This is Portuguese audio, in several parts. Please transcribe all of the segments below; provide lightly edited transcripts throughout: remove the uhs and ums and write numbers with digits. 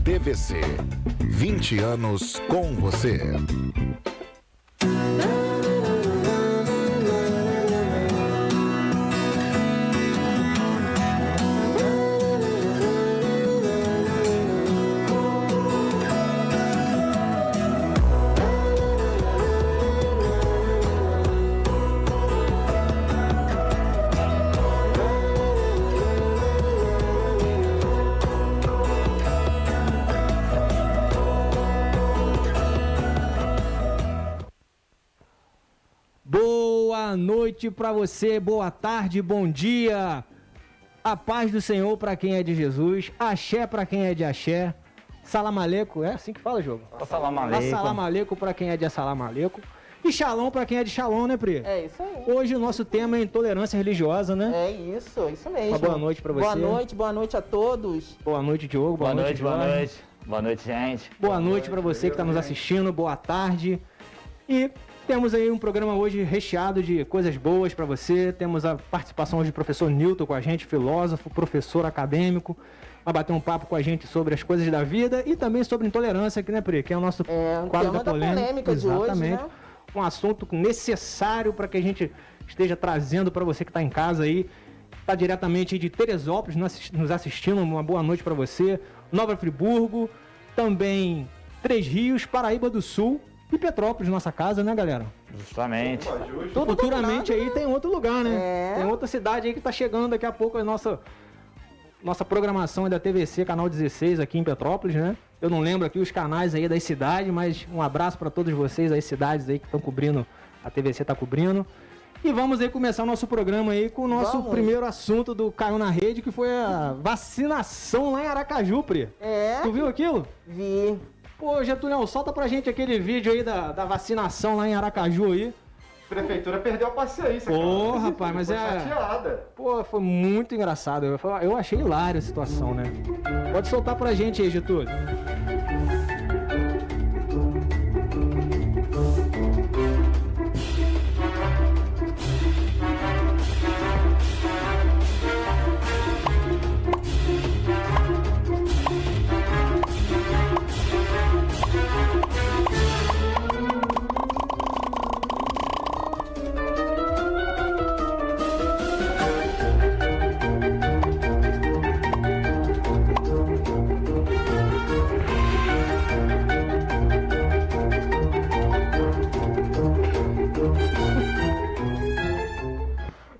TVC. 20 anos com você. Boa noite para você, boa tarde, bom dia. A paz do Senhor para quem é de Jesus, axé para quem é de axé, salam aleikum, é assim que fala, jogo? Salam aleikum. Salam aleikum para quem é de salam aleikum. E shalom para quem é de shalom, né, Pri? É isso aí. Hoje o nosso tema é intolerância religiosa, né? É isso mesmo. Uma boa noite para você. Boa noite a todos. Boa noite, Diogo. Boa noite, Jorge. boa noite. Boa noite, gente. Boa noite para você que está nos assistindo, boa tarde. E temos aí um programa hoje recheado de coisas boas para você. Temos a participação hoje do professor Newton com a gente, filósofo, professor acadêmico. Vai bater um papo com a gente sobre as coisas da vida e também sobre intolerância aqui, né, Pri? Que é o nosso quadro tema da polêmica. Exatamente. De hoje, né? Um assunto necessário para que a gente esteja trazendo para você que está em casa aí. Está diretamente de Teresópolis nos assistindo. Uma boa noite para você. Nova Friburgo, também Três Rios, Paraíba do Sul e Petrópolis, nossa casa, né, galera? Justamente. Futuramente aí tem outro lugar, né? É. Tem outra cidade aí que tá chegando daqui a pouco a nossa programação é da TVC, canal 16 aqui em Petrópolis, né? Eu não lembro aqui os canais aí das cidades, mas um abraço para todos vocês, as cidades aí que estão cobrindo, a TVC tá cobrindo. E vamos aí começar o nosso programa aí com o nosso primeiro assunto do Caiu na Rede, que foi a vacinação lá em Aracaju, Pri. É. Tu viu aquilo? Vi. Pô, Getúlio, solta pra gente aquele vídeo aí da vacinação lá em Aracaju aí. Prefeitura perdeu a paciência, Pô, cara. rapaz, mas Ficou é... chateada. Pô, foi muito engraçado. Eu achei hilário a situação, né? Pode soltar pra gente aí, Getúlio.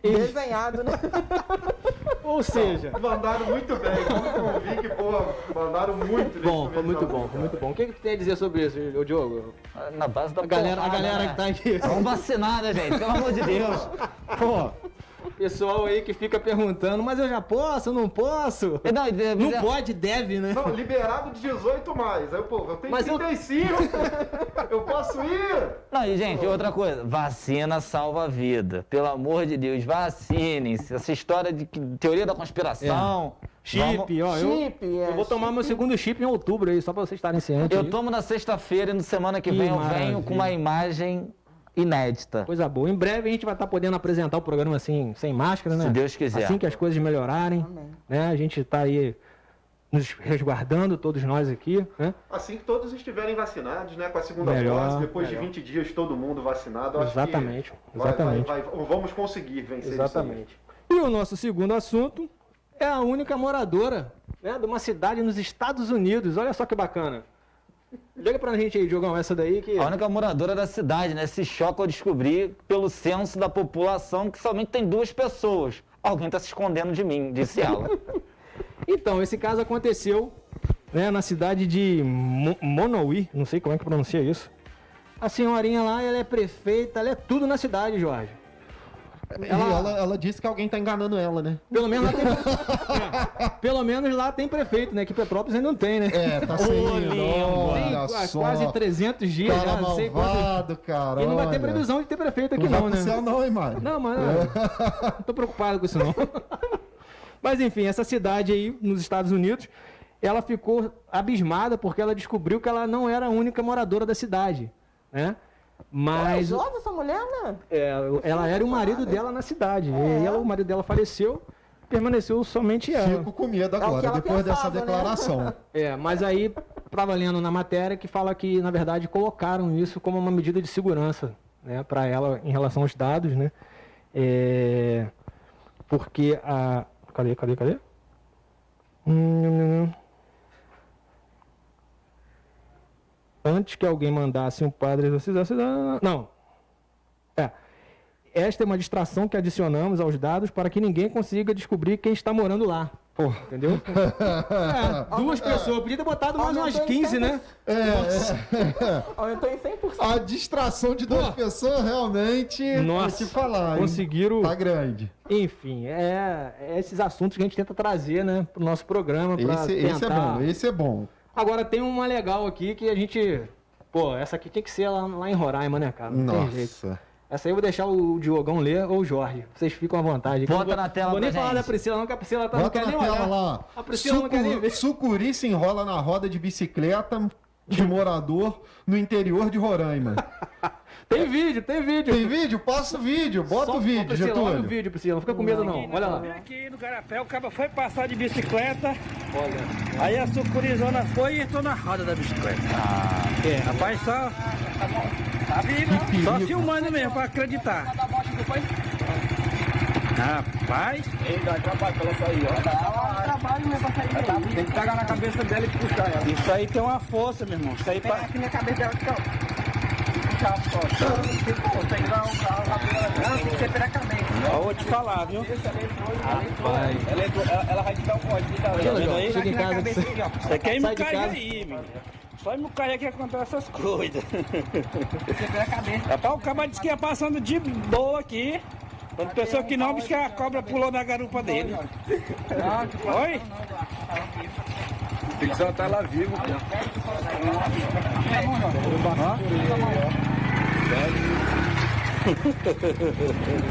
Desenhado, né? Ou seja... Mandaram muito bem. Como eu vi que, pô, mandaram muito. Bom, foi muito bom, foi muito bom. O que tu tem a dizer sobre isso, ô Diogo? Na base da A galera porrada, que tá aqui. Vamos vacinar, né, gente? Pelo amor de Deus. Pô, pessoal aí que fica perguntando, mas eu já posso, não posso? Não pode, deve, né? Não, liberado de 18 mais. Aí, pô, eu tenho Mas 35. Eu posso ir? Não, e gente, outra coisa. Vacina salva a vida. Pelo amor de Deus, vacinem-se. Essa história de teoria da conspiração. Chip, ó. Eu vou tomar meu segundo chip em outubro aí, só pra vocês estarem cientes. Eu aí. tomo na sexta-feira e na semana que vem eu venho com uma imagem inédita. Coisa boa. Em breve a gente vai estar podendo apresentar o programa assim, sem máscara, né? Se Deus quiser. Assim que as coisas melhorarem, Amém. né? A gente tá aí nos resguardando, todos nós aqui, né? Assim que todos estiverem vacinados, né? Com a segunda Melhor, dose, depois melhor. de 20 dias todo mundo vacinado. Eu acho Exatamente, que exatamente. vamos conseguir vencer Exatamente. E o nosso segundo assunto é a única moradora, né, de uma cidade nos Estados Unidos. Olha só que bacana. Liga pra gente aí, Diogão, essa daí que... A única moradora da cidade, né? Se choca ao descobrir pelo censo da população que somente tem 2 pessoas. Alguém tá se escondendo de mim, disse ela. Então, esse caso aconteceu, né, na cidade de Monowi, não sei como é que pronuncia isso. A senhorinha lá, ela é prefeita, ela é tudo na cidade, Jorge. Ela disse que alguém tá enganando ela, né? Pelo menos lá tem, pelo menos lá tem prefeito, né? Que Petrópolis ainda não tem, né? É, tá sem Tem quase 300 dias cara já, não sei quanto. malvado, cara. E não vai ter olha. previsão de ter prefeito aqui Não vai não, pro né? céu não, hein, Mário? Não, mas não tô preocupado com isso não. Mas enfim, essa cidade aí nos Estados Unidos, ela ficou abismada porque ela descobriu que ela não era a única moradora da cidade, né? Mas Corajosa essa mulher, né? ela era o marido dela na cidade. E o marido dela faleceu permaneceu somente ela. Fico com medo o que agora, ela depois dessa pensava, né? declaração. Mas aí, tava lendo na matéria que fala que, na verdade, colocaram isso como uma medida de segurança, né, para ela em relação aos dados, né? Porque a... Cadê? Antes que alguém mandasse um padre exorcizar... Não. Esta é uma distração que adicionamos aos dados para que ninguém consiga descobrir quem está morando lá. Porra. Entendeu? Duas pessoas. Podia ter botado mais umas 15, né? Aumentou em 100%. A distração de duas pessoas realmente, vou te falar, hein? Conseguiram... Tá grande. Enfim, esses assuntos que a gente tenta trazer, né, pro nosso programa. Pra tentar... Esse é bom. Agora tem uma legal aqui que a gente... Pô, essa aqui tem que ser lá em Roraima, né, cara? Não tem jeito. Nossa. Essa aí eu vou deixar o Diogão ler ou o Jorge. Vocês ficam à vontade. Bota na tela Vou nem pra falar gente. da Priscila, não, que a Priscila não Bota quer na nem tela olhar. lá. A Priscila não quer nem ver. Sucuri se enrola na roda de bicicleta de morador no interior de Roraima. Tem vídeo. Tem vídeo? Passa o vídeo. Bota o vídeo, Priscila, olha o Getúlio. vídeo, Priscila. Não fica com medo, não. Olha lá. Aqui no Garapé, o cara foi passar de bicicleta. Olha. Aí a sucurizona foi e entrou na roda da bicicleta. Rapaz, só. Tá vivo, só filmando mesmo pra acreditar. Rapaz. Ei, dá trabalho pra ela sair, ó. Dá trabalho mesmo pra sair. Tem que pegar na cabeça dela e puxar ela. Isso aí tem uma força, meu irmão. Isso aí pra. Aqui na cabeça dela, eu vou te falar, viu? Ela vai te dar um código. Tá vendo aí? Chega em casa. Você quer ir Sai me de cair casa. aí, meu. Só ir me cair aqui que acontece essas coisas. Rapaz, o cara disse que ia passando de boa aqui. Quando pensou que não, disse que a cobra pulou na garupa dele. Oi? Tem que soltar ela vivo.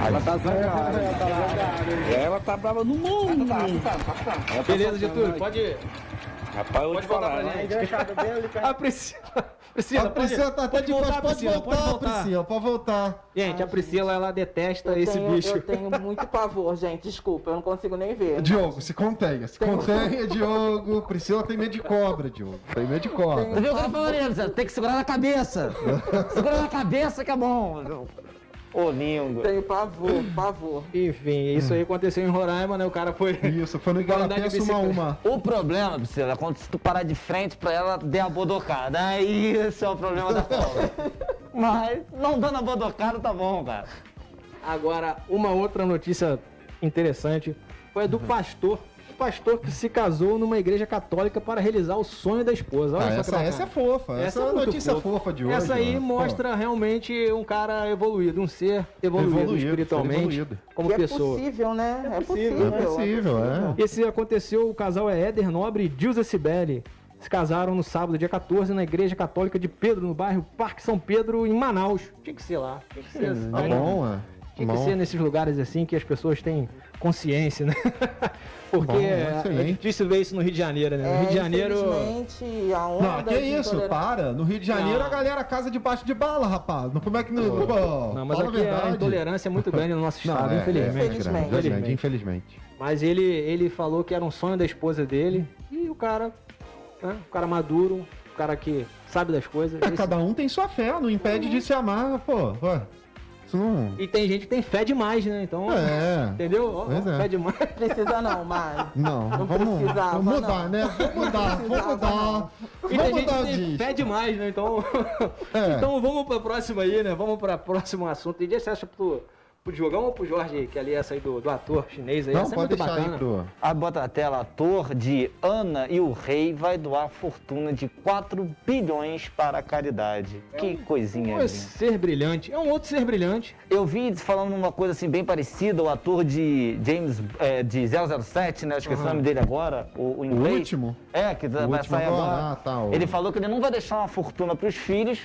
Ela tá zangada. Ela tá brava no mundo. Beleza, Getúlio, pode ir. Rapaz, eu vou te falar. A Priscila, A Priscila tá até de voltar, pode Priscila, voltar, Priscila, pode voltar. Gente, a Priscila, ela detesta esse bicho. Eu tenho muito pavor, gente. Desculpa, eu não consigo nem ver. Diogo, se contenha, Diogo. Priscila tem medo de cobra, Diogo. Tem medo de cobra. Você viu o que eu falei, Zé? Tem que segurar na cabeça. Segura na cabeça que é bom. Ô, lindo. Tenho pavor. Enfim, isso aí aconteceu em Roraima, né? O cara foi... Isso, foi no andar de Igarapé bicicleta. uma. O problema, Priscila, é quando tu parar de frente pra ela, der a bodocada. Aí esse é o problema da cobra. Mas não dando a bodocada, tá bom, cara. Agora, uma outra notícia interessante foi a do pastor. O pastor que se casou numa igreja católica para realizar o sonho da esposa. Olha só que bacana. Essa é fofa. Essa é uma muito notícia fofa de hoje. Essa aí mano. mostra realmente um cara evoluído, um ser evoluído espiritualmente, evoluído. como E é pessoa. possível, né? É É possível, é. Esse aconteceu, o casal é Éder Nobre e Dilza Cibele. Se casaram no sábado, dia 14, na Igreja Católica de Pedro, no bairro Parque São Pedro, em Manaus. Tinha que ser lá. Tinha que ser, Tá bom, é. tinha que ser nesses lugares assim que as pessoas têm consciência, né? Porque Bom, é excelente. difícil ver isso no Rio de Janeiro, né? No Rio de Janeiro... Infelizmente, a onda Não, que de isso, intolerância- para. No Rio de Janeiro Não. a galera casa debaixo de bala, rapaz. Como é que não. Pô, Não, mas fala aqui a intolerância é muito grande no nosso Não, estado, infelizmente. Infelizmente. Infelizmente. Mas ele falou que era um sonho da esposa dele. E o cara, né? O cara maduro, o cara que sabe das coisas. É, esse- cada um tem sua fé, não impede de se amar, pô. Ué, isso não. E tem gente que tem fé demais, né? Então, É. entendeu? Ó, Pois é. fé demais. Precisa não, mas... Não, Não vamos precisava, mudar, não. né? Vamos mudar. E tem Vamos gente mudar que tem disso. fé demais, né? Então, É. então vamos pra próxima aí, né? Vamos pra próximo assunto. E você acha pro Diogão ou pro Jorge aí, que ali é essa aí do ator chinês aí? Não, Essa é pode muito deixar bacana. aí pro. A bota na tela, ator de Ana e o Rei vai doar fortuna de 4 bilhões para a caridade. Que coisinha Um linda. ser brilhante. É um outro ser brilhante. Eu vi falando uma coisa assim bem parecida, o ator de James, de 007, né? Eu esqueci o nome dele agora, o inglês. último? É, que vai último sair agora? agora. Ah, tá, o- Ele falou que ele não vai deixar uma fortuna para os filhos,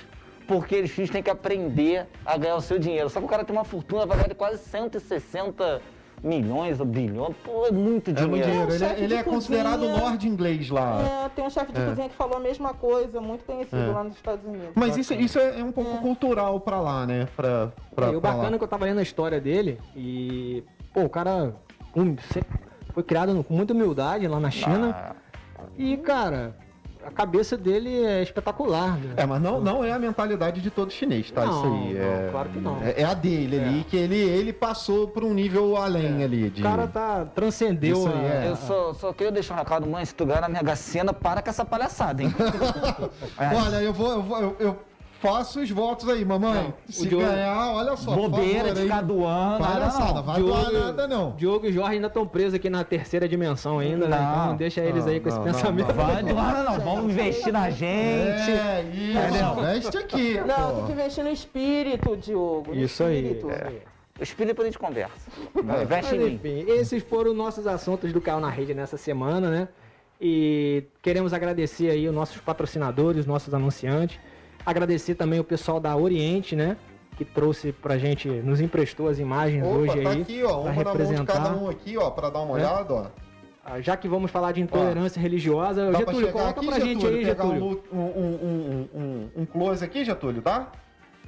porque os filhos têm que aprender a ganhar o seu dinheiro. Só que o cara tem uma fortuna, vai ganhar de quase 160 milhões ou bilhões. Pô, é muito É dinheiro. muito dinheiro. chefe Ele de é considerado cozinha. lord inglês lá. É, tem um chefe de cozinha que falou a mesma coisa, muito conhecido lá nos Estados Unidos. Mas isso é um pouco cultural pra lá, né? E o pra bacana é lá. que eu tava lendo a história dele e, pô, o cara foi criado com muita humildade lá na China. Ah. E, cara, a cabeça dele é espetacular, né? Mas não é a mentalidade de todo chinês, tá? Não, Isso aí. não, claro que não. É a dele ali, que ele passou por um nível além ali. O cara transcendeu Isso aí, Eu só queria deixar um recado, mãe, se tu ganhar na Mega Sena, para com essa palhaçada, hein? Olha, eu faço os votos aí, mamãe. Se Diogo- ganhar, olha só. por Bobeira favor, de aí. ficar doando, Palhaçada, não. vai doar nada não. Diogo e Jorge ainda estão presos aqui na terceira dimensão ainda, né? Não. Então deixa eles aí com esse não, pensamento. Vai doar, não. Vamos investir na gente. Isso, veste aqui. Não, pô. tem que investir no espírito, Diogo. no Isso aí, espírito. O espírito a gente conversa. Investe Mas, em mim. enfim, esses foram os nossos assuntos do Caiu na Rede nessa semana, né? E queremos agradecer aí os nossos patrocinadores, nossos anunciantes. Agradecer também o pessoal da Oriente, né? Que trouxe pra gente, nos emprestou as imagens Opa, hoje tá aí. aqui, ó. pra Uma na mão de representar. cada um aqui, ó, pra dar uma olhada, ó. Já que vamos falar de intolerância religiosa, Dá pra Getúlio, chegar coloca aqui, pra gente aí, pegar Getúlio. um close aqui, Getúlio, dá?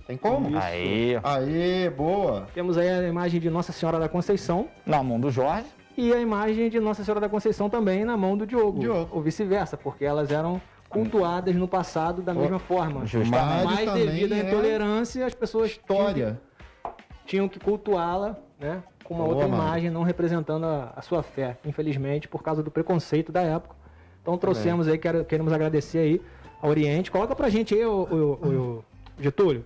Tem como? Aí, Aê, boa. Temos aí a imagem de Nossa Senhora da Conceição na mão do Jorge. e a imagem de Nossa Senhora da Conceição também na mão do Diogo. Ou vice-versa, porque elas eram cultuadas no passado da mesma forma. Justamente. Mas também devido à é intolerância, as pessoas História. tinham que cultuá-la, né? Com uma Boa, outra Mário. imagem, não representando a sua fé, infelizmente, por causa do preconceito da época. Então trouxemos aí, queremos agradecer aí ao Oriente. Coloca pra gente aí, o Getúlio,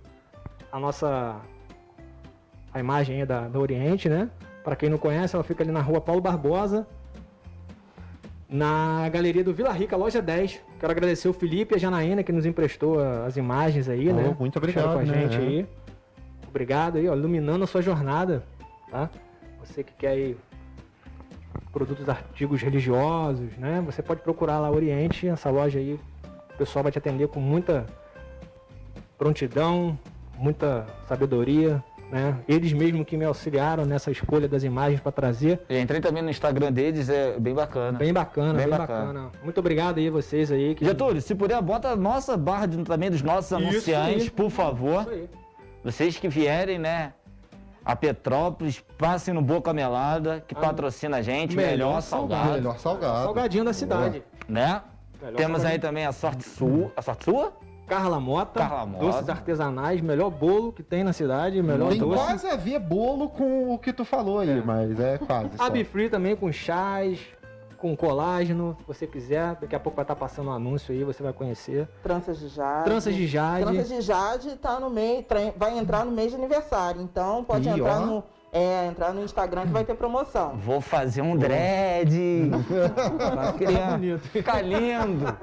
a imagem aí da Oriente, né? Pra quem não conhece, ela fica ali na rua Paulo Barbosa, na galeria do Vila Rica, loja 10. Quero agradecer o Felipe e a Janaína que nos emprestou as imagens aí, né? Muito Deixaram obrigado, com a né? gente aí. Obrigado aí, ó, iluminando a sua jornada, tá? Você que quer aí produtos, artigos religiosos, né? Você pode procurar lá Oriente, essa loja aí, o pessoal vai te atender com muita prontidão, muita sabedoria, né? Eles mesmo que me auxiliaram nessa escolha das imagens para trazer. Eu entrei também no Instagram deles, é bem bacana. Bem bacana, Bem bem bacana. bacana. Muito obrigado aí vocês aí. Que... Getúlio, se puder, bota a nossa barra também dos nossos anunciantes, aí. por favor. Isso aí. Vocês que vierem, né, a Petrópolis, passem no Boca Melada, que patrocina a gente, melhor salgado, Melhor salgado. Salgadinho da cidade. né? Melhor Temos salgadinho. aí também a Sorte Sua. A Sorte Sua? Carla Mota, Carla Mota. doces artesanais, melhor bolo que tem na cidade, melhor Tem doce. quase a ver bolo com o que tu falou aí, mas é quase. A só. Bifree também com chás, com colágeno, se você quiser. Daqui a pouco vai estar passando um anúncio aí, você vai conhecer. Tranças de jade. Tranças de jade. Tranças de jade tá no meio, vai entrar no mês de aniversário. Então pode Ih, entrar ó. entrar no Instagram que vai ter promoção. Vou fazer um dread. Pra criar. bonito. Ficar lindo.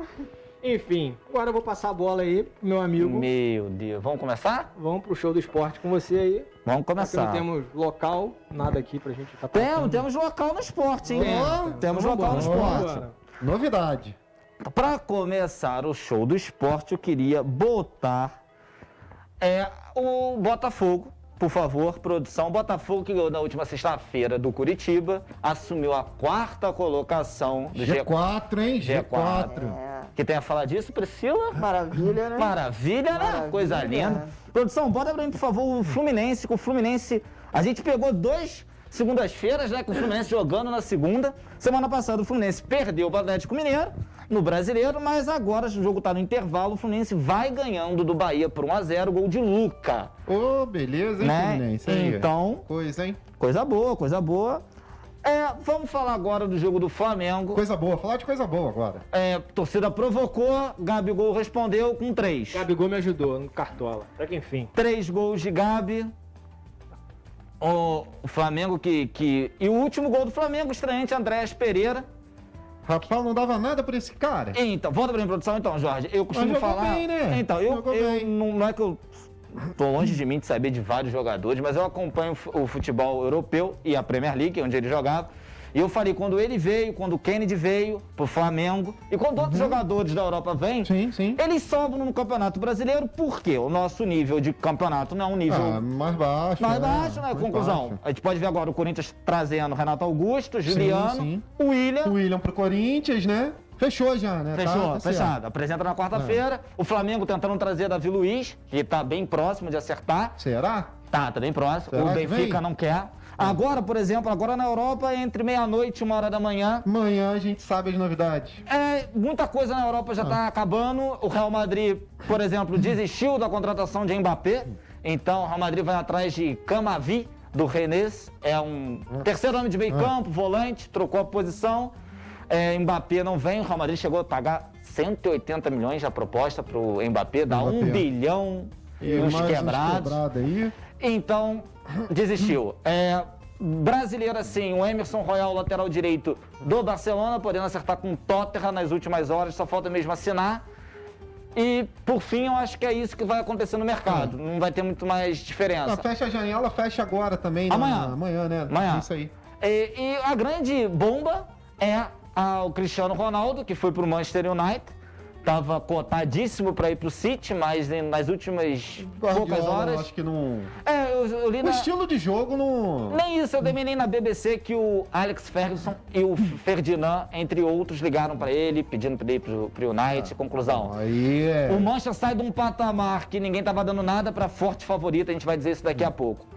Enfim, agora eu vou passar a bola aí pro meu amigo. Meu Deus. Vamos começar? Vamos pro show do esporte com você aí. Vamos Porque não começar. temos local, nada aqui pra gente estar passando. Temos local no esporte, hein? Temos Então local no vambora, esporte. vambora. Novidade. Para começar o show do esporte, eu queria botar o Botafogo, por favor, produção. Botafogo que ganhou na última sexta-feira do Curitiba, assumiu a 4ª colocação do G4, hein? G4. É, Que tem a falar disso, Priscila? maravilha, né? Maravilha, né? Maravilha. Coisa linda. Produção, bota pra mim, por favor, o Fluminense. Com o Fluminense, a gente pegou 2 segundas-feiras, né? Com o Fluminense jogando na segunda. Semana passada o Fluminense perdeu o Atlético Mineiro no Brasileiro, mas agora o jogo tá no intervalo. O Fluminense vai ganhando do Bahia por 1-0, gol de Luca. Ô, beleza, hein, Né? Fluminense? Aí, Então, coisa, hein? coisa boa, coisa boa. Vamos falar agora do jogo do Flamengo. Coisa boa. Falar de coisa boa agora. Torcida provocou, Gabigol respondeu com 3. Gabigol me ajudou no Cartola. Até que enfim. 3 gols de Gabi. O Flamengo E o último gol do Flamengo, estreante Andrés Pereira. Rapaz, não dava nada por esse cara. Então, volta pra mim, produção, então, Jorge. Eu costumo Mas jogou falar. bem, né? Então, eu Jogou bem. não é que eu tô longe de mim de saber de vários jogadores, mas eu acompanho o futebol europeu e a Premier League, onde ele jogava. E eu falei, quando ele veio, quando o Kennedy veio pro Flamengo, e quando outros jogadores da Europa vêm, Sim, sim. eles sobram no Campeonato Brasileiro, porque o nosso nível de campeonato não é um nível Mais baixo. mais baixo, né? Mais Conclusão. baixo. A gente pode ver agora o Corinthians trazendo Renato Augusto, Juliano, sim. o William. O William pro Corinthians, né? Fechou já, né? Fechou, Tá fechado. certo. Apresenta na quarta-feira. O Flamengo tentando trazer Davi Luiz, que tá bem próximo de acertar. Será? Tá bem próximo. Será O que Benfica vem? não quer. Agora, por exemplo, agora na Europa, entre meia-noite e 1h da manhã, Amanhã a gente sabe as novidades. muita coisa na Europa já está acabando. O Real Madrid, por exemplo, desistiu da contratação de Mbappé. Então, o Real Madrid vai atrás de Camavi, do Rennes. É um terceiro homem de meio campo, volante, trocou a posição. Mbappé não vem. O Real Madrid chegou a pagar 180 milhões de proposta para o Mbappé, dá 1 bilhão e uns mais quebrados. Aí. Então, desistiu. Brasileiro, assim, o Emerson Royal, lateral direito do Barcelona, podendo acertar com o Tottenham nas últimas horas, só falta mesmo assinar. E, por fim, eu acho que é isso que vai acontecer no mercado. Não vai ter muito mais diferença. Fecha a janela, fecha agora também. Amanhã, né? Amanhã. Isso aí. E a grande bomba é o Cristiano Ronaldo, que foi pro Manchester United. Estava cotadíssimo para ir pro City, mas nas últimas poucas horas... Acho que não... eu li O estilo de jogo não... Nem isso, eu terminei na BBC que o Alex Ferguson e o Ferdinand, entre outros, ligaram para ele, pedindo para ele ir pro United. Conclusão. Aí O Manchester sai de um patamar que ninguém tava dando nada para forte favorito, a gente vai dizer isso daqui a pouco.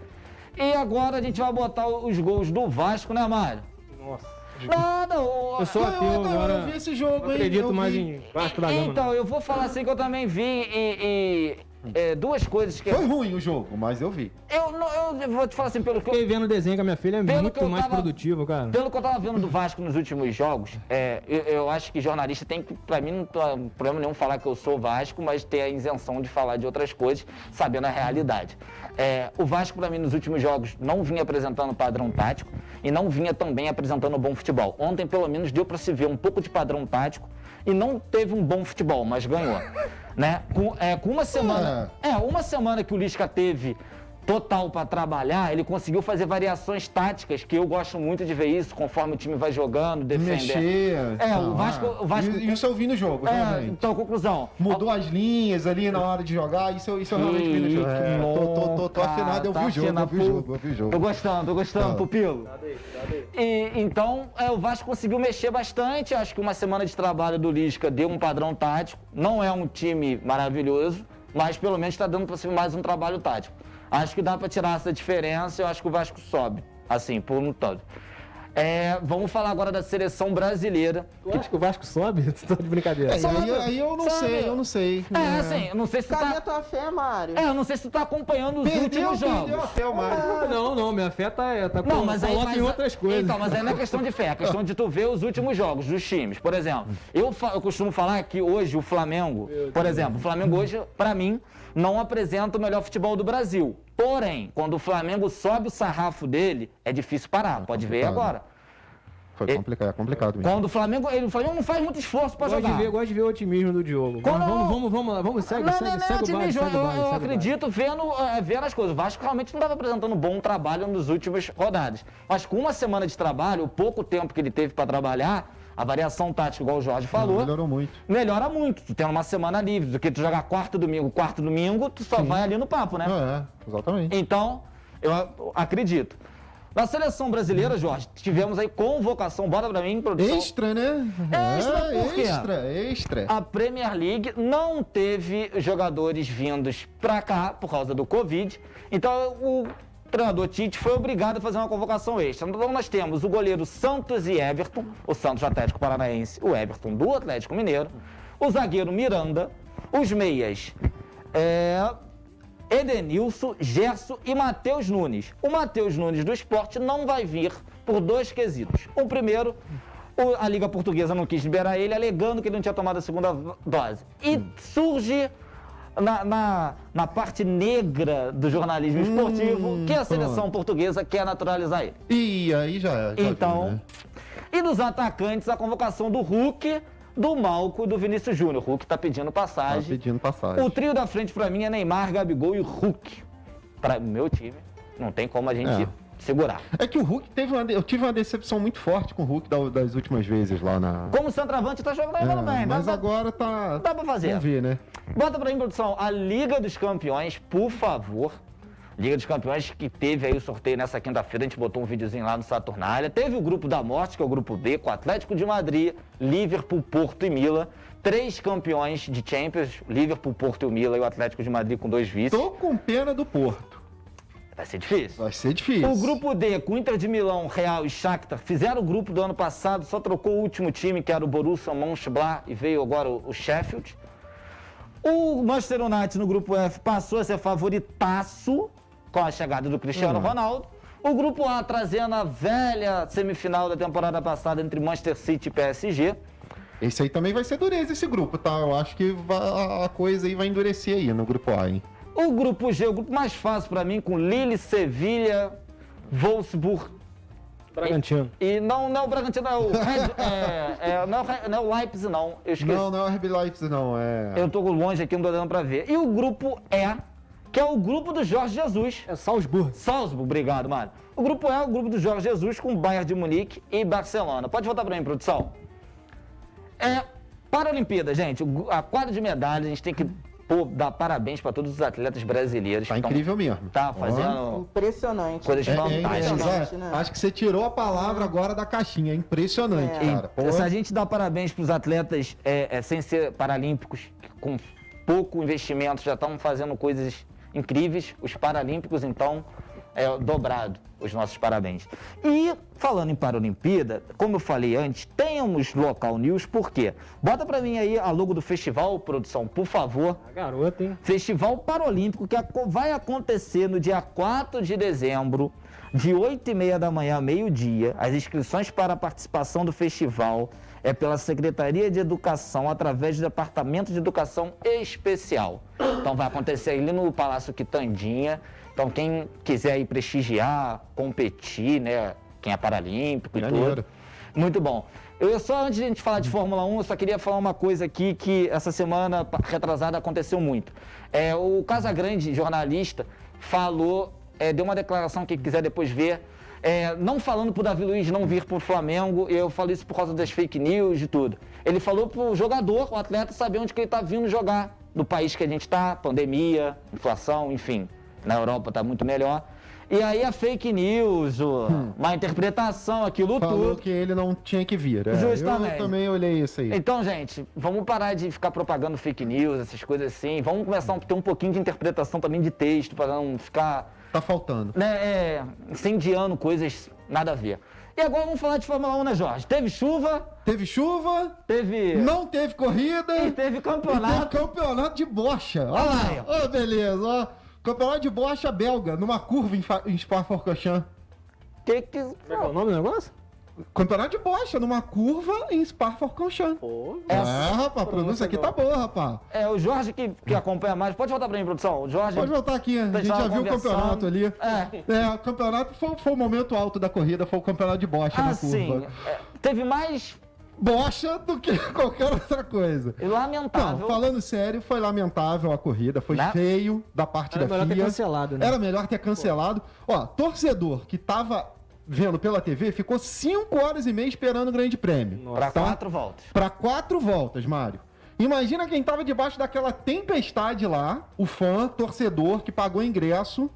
E agora a gente vai botar os gols do Vasco, né, Mário? Nossa. Nada, Eu sou ateu agora. Eu vi esse jogo, Não acredito mais em Vasco da Gama. Então, eu vou falar assim que eu também vi duas coisas que... Foi ruim o jogo, mas eu vi. Eu vou te falar assim, pelo que Fiquei vendo o desenho com a minha filha, é Pelo que muito eu mais tava- produtivo, cara. Pelo que eu tava vendo do Vasco nos últimos jogos, eu acho que jornalista tem que, pra mim, não tem problema nenhum falar que eu sou Vasco, mas ter a isenção de falar de outras coisas, sabendo a realidade. O Vasco, pra mim, nos últimos jogos, não vinha apresentando padrão tático e não vinha também apresentando bom futebol. Ontem, pelo menos, deu pra se ver um pouco de padrão tático e não teve um bom futebol, mas ganhou. Né? Com uma semana... uma semana que o Lisca teve total para trabalhar, ele conseguiu fazer variações táticas, que eu gosto muito de ver isso, conforme o time vai jogando, defendendo. Mexer. O Vasco... Isso eu vi no jogo, realmente. Então, conclusão. Mudou as linhas ali na hora de jogar, isso eu realmente vi no jogo. Tô afinado, eu vi o jogo, Tô gostando, Pupilo. Então, o Vasco conseguiu mexer bastante, acho que uma semana de trabalho do Lisca deu um padrão tático, não é um time maravilhoso, mas pelo menos está dando para ser mais um trabalho tático. Acho que dá para tirar essa diferença, eu acho que o Vasco sobe, assim, por um todo. Vamos falar agora da seleção brasileira. Tu acha que o Vasco sobe? Tô de brincadeira. Aí eu não sei. Assim, não sei se tu Cadê a tua fé, Mário? eu não sei se tu tá acompanhando os últimos jogos. Perdeu até o Mário. Não, minha fé tá Não, mas aí coloca em outras coisas. Então, mas aí não é questão de fé, é questão de tu ver os últimos jogos dos times. Por exemplo, eu costumo falar que hoje o Flamengo, por exemplo, o Flamengo hoje, pra mim, não apresenta o melhor futebol do Brasil. Porém, quando o Flamengo sobe o sarrafo dele, é difícil parar. Pode ver agora. É complicado mesmo. Quando o Flamengo não faz muito esforço pra jogar. Gosto de ver o otimismo do Diogo. Vamos lá, segue o baile. Eu acredito vendo as coisas. O Vasco realmente não estava apresentando um bom trabalho nas últimas rodadas. Mas com uma semana de trabalho, o pouco tempo que ele teve para trabalhar, a variação tática, igual o Jorge falou, Melhorou muito. melhora muito. Tu tem uma semana livre, do que tu jogar quarto domingo, tu só vai ali no papo, né? Exatamente. Então, eu acredito. Na seleção brasileira, Jorge, tivemos aí convocação, bota pra mim, produção. Extra, né? Extra por quê? Extra. A Premier League não teve jogadores vindos pra cá por causa do Covid. Então, o treinador Tite foi obrigado a fazer uma convocação extra. Então, nós temos o goleiro Santos e Everton, o Santos do Atlético Paranaense, o Everton do Atlético Mineiro, o zagueiro Miranda, os meias Edenilson, Gerson e Matheus Nunes. O Matheus Nunes do Sport não vai vir por dois quesitos. O primeiro, a Liga Portuguesa não quis liberar ele, alegando que ele não tinha tomado a segunda dose. E surge na parte negra do jornalismo esportivo que a seleção portuguesa quer naturalizar ele. E aí já Então, viu, né? E nos atacantes, a convocação do Hulk, do Malco e do Vinícius Júnior. O Hulk tá pedindo passagem. O trio da frente pra mim é Neymar, Gabigol e Hulk. Para o meu time, não tem como a gente segurar. É que o Hulk eu tive uma decepção muito forte com o Hulk das últimas vezes lá na... Como centroavante tá jogando bem. Mas agora tá... Dá pra fazer. Vamos ver, né? Bota pra mim, produção, a Liga dos Campeões, por favor. Liga dos Campeões que teve aí o sorteio nessa quinta-feira, a gente botou um videozinho lá no Saturnália. Teve o grupo da morte, que é o grupo B, com o Atlético de Madrid, Liverpool, Porto e Milan. 3 campeões de Champions, Liverpool, Porto e o Milan, e o Atlético de Madrid com 2 vices. Tô com pena do Porto. Vai ser difícil. Vai ser difícil. O grupo D, com Inter de Milão, Real e Shakhtar, fizeram o grupo do ano passado, só trocou o último time, que era o Borussia Mönchengladbach, e veio agora o Sheffield. O Manchester United no grupo F passou a ser favoritaço com a chegada do Cristiano Ronaldo. O grupo A trazendo a velha semifinal da temporada passada entre Manchester City e PSG. Esse aí também vai ser dureza, esse grupo, tá? Eu acho que a coisa aí vai endurecer aí no grupo A, hein? O grupo G, o grupo mais fácil pra mim, com Lille, Sevilha, Wolfsburg. Bragantino. E não é o Bragantino, é o não é o Leipzig, não. Eu esqueci. Não é o RB Leipzig, não. Eu tô longe aqui, não tô dando pra ver. E o grupo E, que é o grupo do Jorge Jesus. É Salzburg. Salzburg, obrigado, Mário. O grupo E é o grupo do Jorge Jesus com Bayern de Munique e Barcelona. Pode voltar pra mim, produção. Para a Olimpíada, gente, a quadra de medalhas, a gente tem que dar parabéns para todos os atletas brasileiros. Tá que incrível mesmo. Tá fazendo Impressionante. coisas fantásticas. né? Acho que você tirou a palavra agora da caixinha. É impressionante, cara. Pô. Se a gente dá parabéns para os atletas sem ser paralímpicos, que com pouco investimento já estão fazendo coisas incríveis, os paralímpicos, então, dobrado os nossos parabéns. E, falando em Paralimpíada, como eu falei antes, temos local news, por quê? Bota pra mim aí a logo do festival, produção, por favor. A garota, hein? Festival Paralímpico, que vai acontecer no dia 4 de dezembro, de 8h30 da manhã a meio-dia. As inscrições para a participação do festival é pela Secretaria de Educação, através do Departamento de Educação Especial. Então vai acontecer ali no Palácio Quitandinha. Então quem quiser ir prestigiar, competir, né, quem é paralímpico e tudo. Muito bom. Antes de a gente falar de Fórmula 1, eu só queria falar uma coisa aqui que essa semana retrasada aconteceu muito. O Casagrande, jornalista, falou, deu uma declaração, quem quiser depois ver, não falando pro Davi Luiz não vir pro Flamengo, eu falo isso por causa das fake news e tudo. Ele falou pro jogador, o atleta, saber onde que ele tá vindo jogar, no país que a gente tá, pandemia, inflação, enfim. Na Europa tá muito melhor. E aí a fake news, uma interpretação, aquilo Falou tudo. que ele não tinha que vir. Justamente. Eu também olhei isso aí. Então, gente, vamos parar de ficar propagando fake news, essas coisas assim. Vamos começar a ter um pouquinho de interpretação também de texto, para não ficar... Tá faltando. Incendiando coisas nada a ver. E agora vamos falar de Fórmula 1, né, Jorge? Teve chuva. Teve chuva. Teve... Não teve corrida. E teve campeonato. E teve campeonato de bocha. Olha lá aí, ó. Ó, beleza, ó. Campeonato de bocha belga, numa curva em Spa-Francorchamps. Como é que é o nome do negócio? Campeonato de bocha, numa curva em Spa-Francorchamps. Rapaz, a pronúncia aqui tá boa, rapaz. O Jorge que acompanha mais. Pode voltar pra mim, produção. O Jorge... Pode voltar aqui, a gente já viu o campeonato ali. O campeonato foi o momento alto da corrida, foi o campeonato de bocha na curva. Sim. Teve mais... bocha do que qualquer outra coisa. Lamentável. Não, falando sério, foi lamentável a corrida, foi feio da parte da FIA. Era melhor ter cancelado, né? Era melhor ter cancelado. Ó, torcedor que tava vendo pela TV ficou 5 horas e meia esperando o Grande Prêmio. Para 4 voltas. Para 4 voltas, Mário. Imagina quem tava debaixo daquela tempestade lá, o fã, torcedor que pagou ingresso,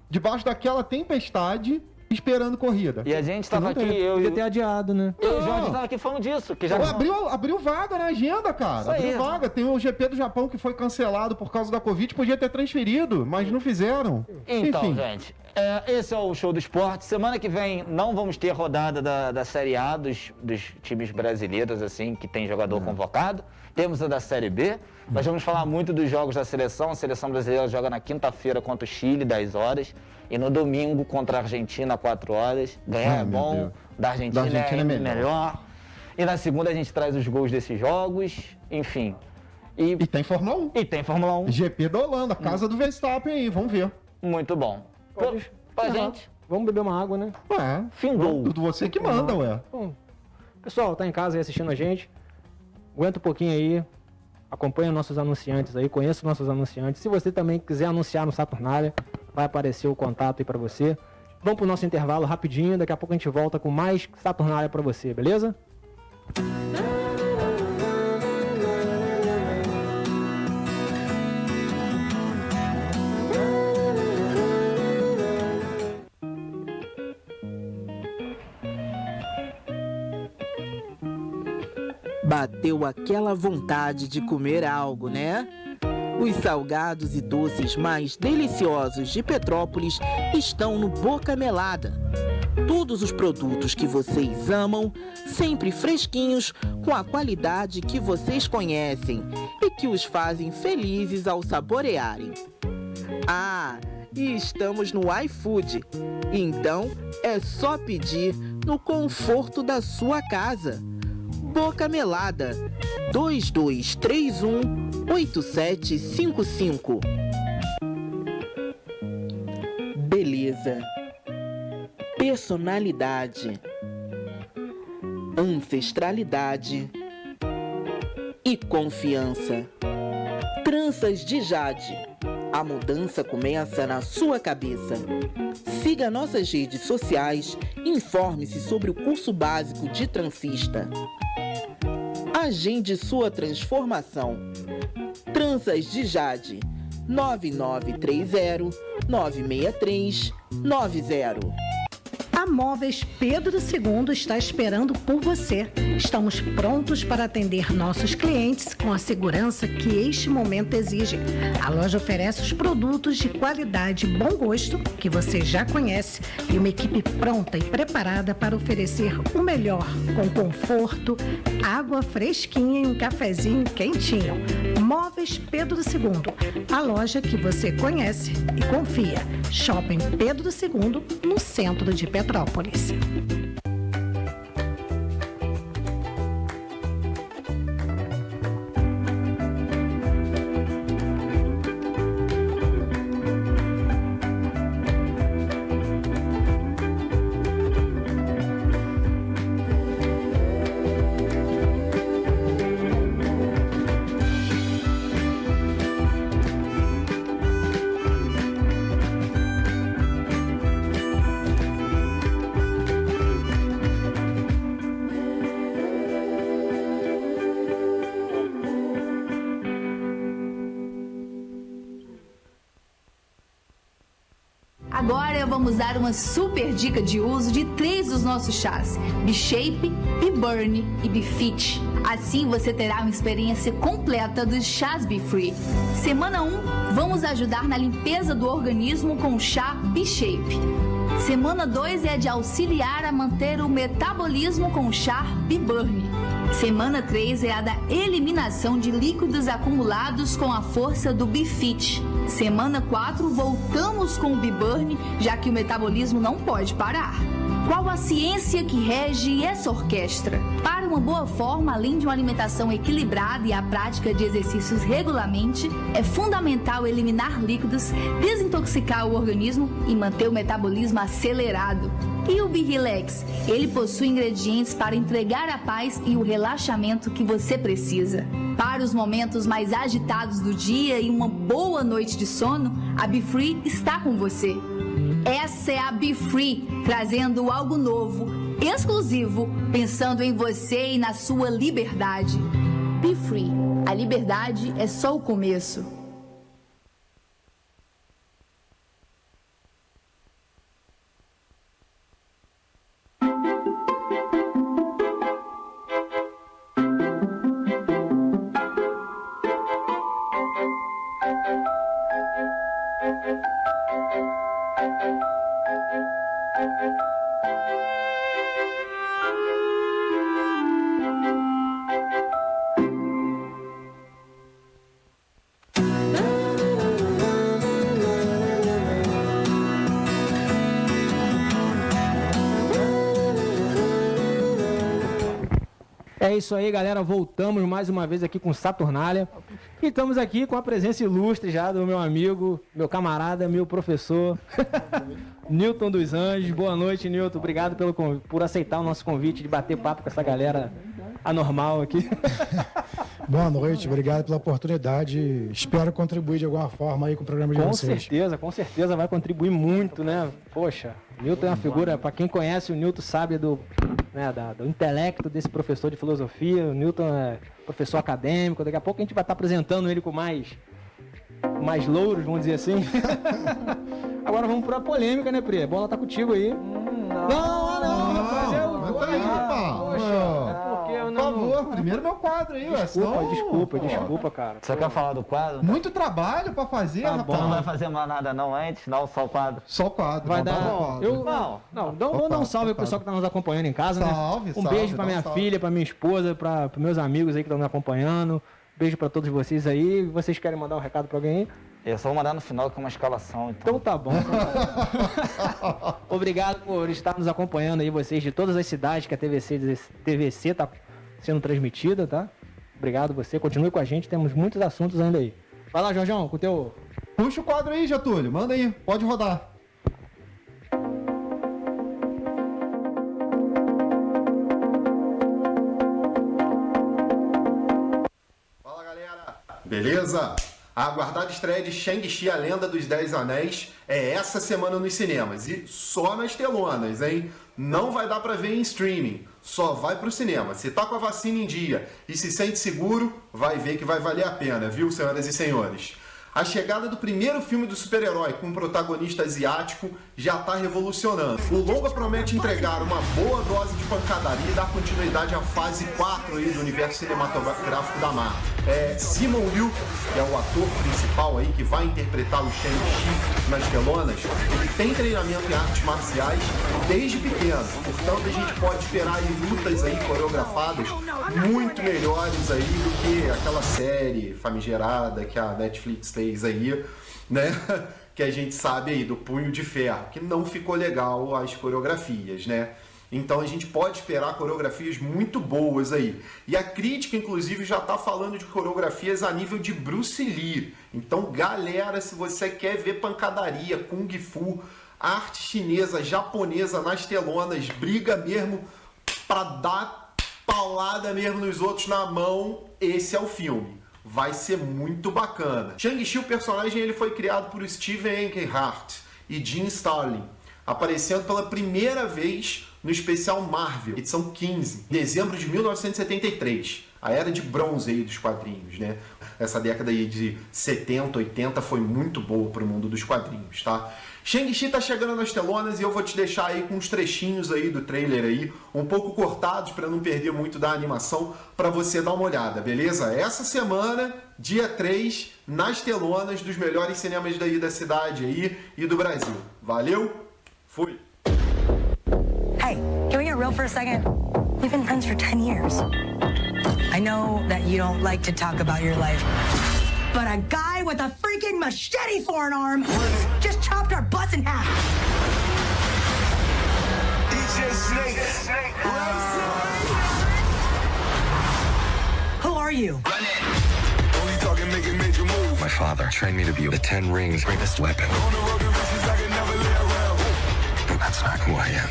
debaixo daquela tempestade, esperando corrida. E a gente tava aqui, Podia ter adiado, né? Eu e o Jorge tava aqui falando disso. Que já Abriu vaga na agenda, cara. Isso aí. Abriu vaga. Tem o GP do Japão que foi cancelado por causa da Covid. Podia ter transferido, mas não fizeram. Então, Enfim. gente, esse é o Show do Esporte. Semana que vem não vamos ter rodada da Série A dos times brasileiros, assim, que tem jogador convocado. Temos a da Série B. Nós vamos falar muito dos jogos da seleção. A seleção brasileira joga na quinta-feira contra o Chile, 10 horas. E no domingo contra a Argentina, 4 horas. Ganhar é bom, Deus. da Argentina é melhor. E na segunda a gente traz os gols desses jogos. Enfim. E tem Fórmula 1. E tem Fórmula 1. GP da Holanda, casa do Verstappen aí, vamos ver. Muito bom. Pra gente, Vamos beber uma água, né? findou. Você que manda, ué. Bom, pessoal, tá em casa aí assistindo a gente. Aguenta um pouquinho aí. Acompanha nossos anunciantes aí, conheça os nossos anunciantes. Se você também quiser anunciar no Saturnália, vai aparecer o contato aí pra você. Vamos pro nosso intervalo rapidinho, daqui a pouco a gente volta com mais Saturnália pra você, beleza? Bateu aquela vontade de comer algo, né? Os salgados e doces mais deliciosos de Petrópolis estão no Boca Melada. Todos os produtos que vocês amam, sempre fresquinhos, com a qualidade que vocês conhecem e que os fazem felizes ao saborearem. Ah, e estamos no iFood, então é só pedir no conforto da sua casa. Boca Melada, 2231-8755. Beleza, personalidade, ancestralidade e confiança. Tranças de Jade. A mudança começa na sua cabeça. Siga nossas redes sociais e informe-se sobre o curso básico de transista. Agende sua transformação. Tranças de Jade, 9930-96390. A Móveis Pedro II está esperando por você. Estamos prontos para atender nossos clientes com a segurança que este momento exige. A loja oferece os produtos de qualidade e bom gosto que você já conhece e uma equipe pronta e preparada para oferecer o melhor, com conforto, água fresquinha e um cafezinho quentinho. Móveis Pedro II, a loja que você conhece e confia. Shopping Pedro II, no centro de Petrópolis. Agora vamos dar uma super dica de uso de 3 dos nossos chás: B-Shape, B-Burn e B-Fit. Assim você terá uma experiência completa dos chás B-Free. Semana 1, vamos ajudar na limpeza do organismo com o chá B-Shape. Semana 2 é de auxiliar a manter o metabolismo com o chá B-Burn. Semana 3 é a da eliminação de líquidos acumulados com a força do B-Fit. Semana 4, voltamos com o B-Burn, já que o metabolismo não pode parar. Qual a ciência que rege essa orquestra? Para uma boa forma, além de uma alimentação equilibrada e a prática de exercícios regularmente, é fundamental eliminar líquidos, desintoxicar o organismo e manter o metabolismo acelerado. E o B-Relax? Ele possui ingredientes para entregar a paz e o relaxamento que você precisa. Para os momentos mais agitados do dia e uma boa noite de sono, a B-Free está com você. Essa é a B-Free, trazendo algo novo, exclusivo, pensando em você e na sua liberdade. B-Free, a liberdade é só o começo. É isso aí, galera. Voltamos mais uma vez aqui com Saturnália. E estamos aqui com a presença ilustre já do meu amigo, meu camarada, meu professor, Newton dos Anjos. Boa noite, Newton. Obrigado por aceitar o nosso convite de bater papo com essa galera anormal aqui. Boa noite, obrigado pela oportunidade. Espero contribuir de alguma forma aí com o programa de vocês. Com certeza vai contribuir muito, né? Poxa, Newton é uma figura, para quem conhece o Newton sabe do intelecto desse professor de filosofia. O Newton é professor acadêmico. Daqui a pouco a gente vai estar apresentando ele com mais louros, vamos dizer assim. Agora vamos para a polêmica, né, Pri? A bola tá contigo aí. Não, rapaz, é o... Poxa, por favor, favor, primeiro meu quadro aí, ué. Desculpa, cara. Você quer falar do quadro? Muito trabalho pra fazer, Tá rapaz. bom, não vai fazer mais nada não antes, não, só o quadro. Só o quadro. Vai não dar. dá o quadro. Vou dar um salve pro pessoal que tá nos acompanhando em casa, né? Um beijo pra minha filha, pra minha esposa, pra meus amigos aí que estão me acompanhando. Beijo pra todos vocês aí. Vocês querem mandar um recado pra alguém aí? Eu só vou mandar no final com uma escalação, Então tá bom. Obrigado por estar nos acompanhando aí, vocês de todas as cidades que a TVC tá sendo transmitida, tá? Obrigado você, continue com a gente, temos muitos assuntos ainda aí. Vai lá, Jorjão, com o teu... Puxa o quadro aí, Getúlio, manda aí, pode rodar. Fala, galera. Beleza? A aguardada estreia de Shang-Chi, a Lenda dos 10 Anéis, é essa semana nos cinemas. E só nas telonas, hein? Não vai dar pra ver em streaming. Só vai pro cinema. Se tá com a vacina em dia e se sente seguro, vai ver que vai valer a pena, viu, senhoras e senhores? A chegada do primeiro filme do super-herói com um protagonista asiático já está revolucionando. O longa promete entregar uma boa dose de pancadaria e dar continuidade à fase 4 aí do universo cinematográfico da Marvel. Simu Liu, que é o ator principal aí que vai interpretar o Shang-Chi nas telonas, ele tem treinamento em artes marciais desde pequeno. Portanto, a gente pode esperar aí lutas aí coreografadas muito melhores aí do que aquela série famigerada que a Netflix fez aí, né? Que a gente sabe aí do Punho de Ferro, que não ficou legal as coreografias, né? Então a gente pode esperar coreografias muito boas aí. E a crítica, inclusive, já tá falando de coreografias a nível de Bruce Lee. Então, galera, se você quer ver pancadaria, kung fu, arte chinesa, japonesa nas telonas, briga mesmo pra dar paulada mesmo nos outros na mão, esse é o filme. Vai ser muito bacana. Shang-Chi, o personagem, ele foi criado por Steven Englehart e Jim Starlin, aparecendo pela primeira vez no especial Marvel, edição 15, em dezembro de 1973. A era de bronze aí dos quadrinhos, né? Essa década aí de 70, 80 foi muito boa pro mundo dos quadrinhos, tá? Shang-Chi tá chegando nas telonas e eu vou te deixar aí com uns trechinhos aí do trailer aí, um pouco cortados para não perder muito da animação, para você dar uma olhada, beleza? Essa semana, dia 3, nas telonas dos melhores cinemas daí da cidade aí e do Brasil. Valeu? Fui! Hey, can we get real for a second? We've been friends for 10 years. I know that you don't like to talk about your life, but a guy with a freaking machete for an arm just chopped our butts in half. DJ Snake. Who are you? My father trained me to be the 10 Rings' greatest weapon. But that's not who I am.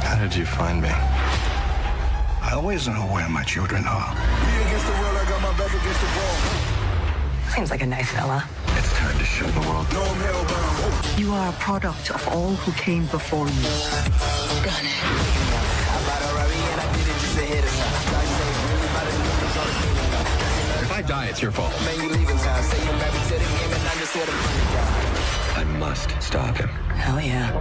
How did you find me? I always know where my children are. Seems like a nice fella. It's time to show the world. You are a product of all who came before you. Got it. If I die, it's your fault. I must stop him. Hell yeah.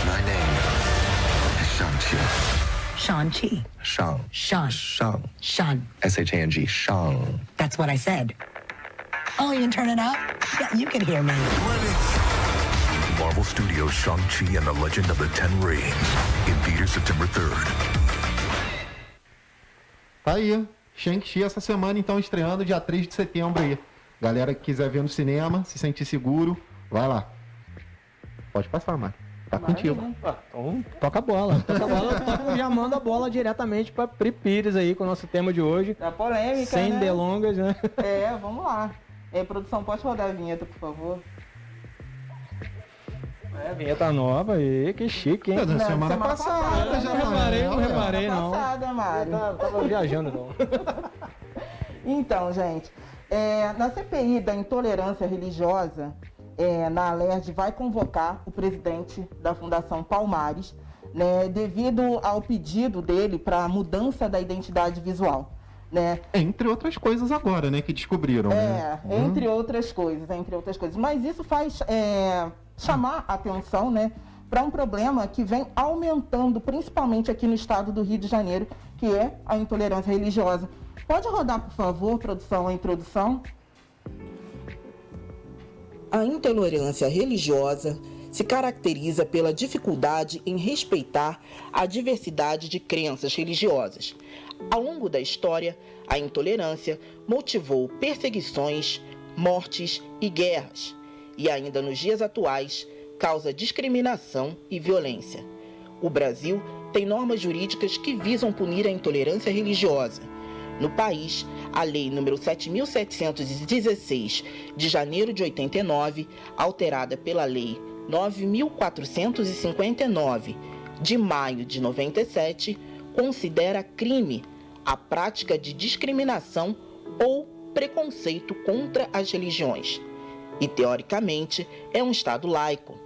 My name is Shang-Chi. Shang-Chi. Shang. Shang. Shang. Shang. S-H-A-N-G. Shang. That's what I said. Oh, you can turn it up? Yeah, you can hear me. Marvel Studios' Shang-Chi and the Legend of the Ten Rings. In theaters September 3rd. Tá aí, Shang-Chi essa semana, então, estreando dia 3 de setembro aí. Galera que quiser ver no cinema, se sentir seguro, vai lá. Pode passar, Mário. Tá contigo. Então, toca a bola. Já manda a bola diretamente pra Pri Pires aí com o nosso tema de hoje. Da polêmica, Sem né? delongas, né? Vamos lá. Produção, pode rodar a vinheta, por favor? Vinheta nova aí, que chique, hein? Não, semana passada já não reparei, não. Passada, Mário. Tava viajando, não. Então, gente, na CPI da intolerância religiosa, na Alerj vai convocar o presidente da Fundação Palmares, né, devido ao pedido dele para a mudança da identidade visual. Né? Entre outras coisas agora, né, que descobriram. Entre outras coisas. Mas isso faz chamar a atenção, né, para um problema que vem aumentando, principalmente aqui no estado do Rio de Janeiro, que é a intolerância religiosa. Pode rodar, por favor, produção, a introdução? A intolerância religiosa se caracteriza pela dificuldade em respeitar a diversidade de crenças religiosas. Ao longo da história, a intolerância motivou perseguições, mortes e guerras, e ainda nos dias atuais, causa discriminação e violência. O Brasil tem normas jurídicas que visam punir a intolerância religiosa. No país, a Lei nº 7.716, de janeiro de 89, alterada pela Lei 9.459, de maio de 97, considera crime a prática de discriminação ou preconceito contra as religiões e, teoricamente, é um Estado laico.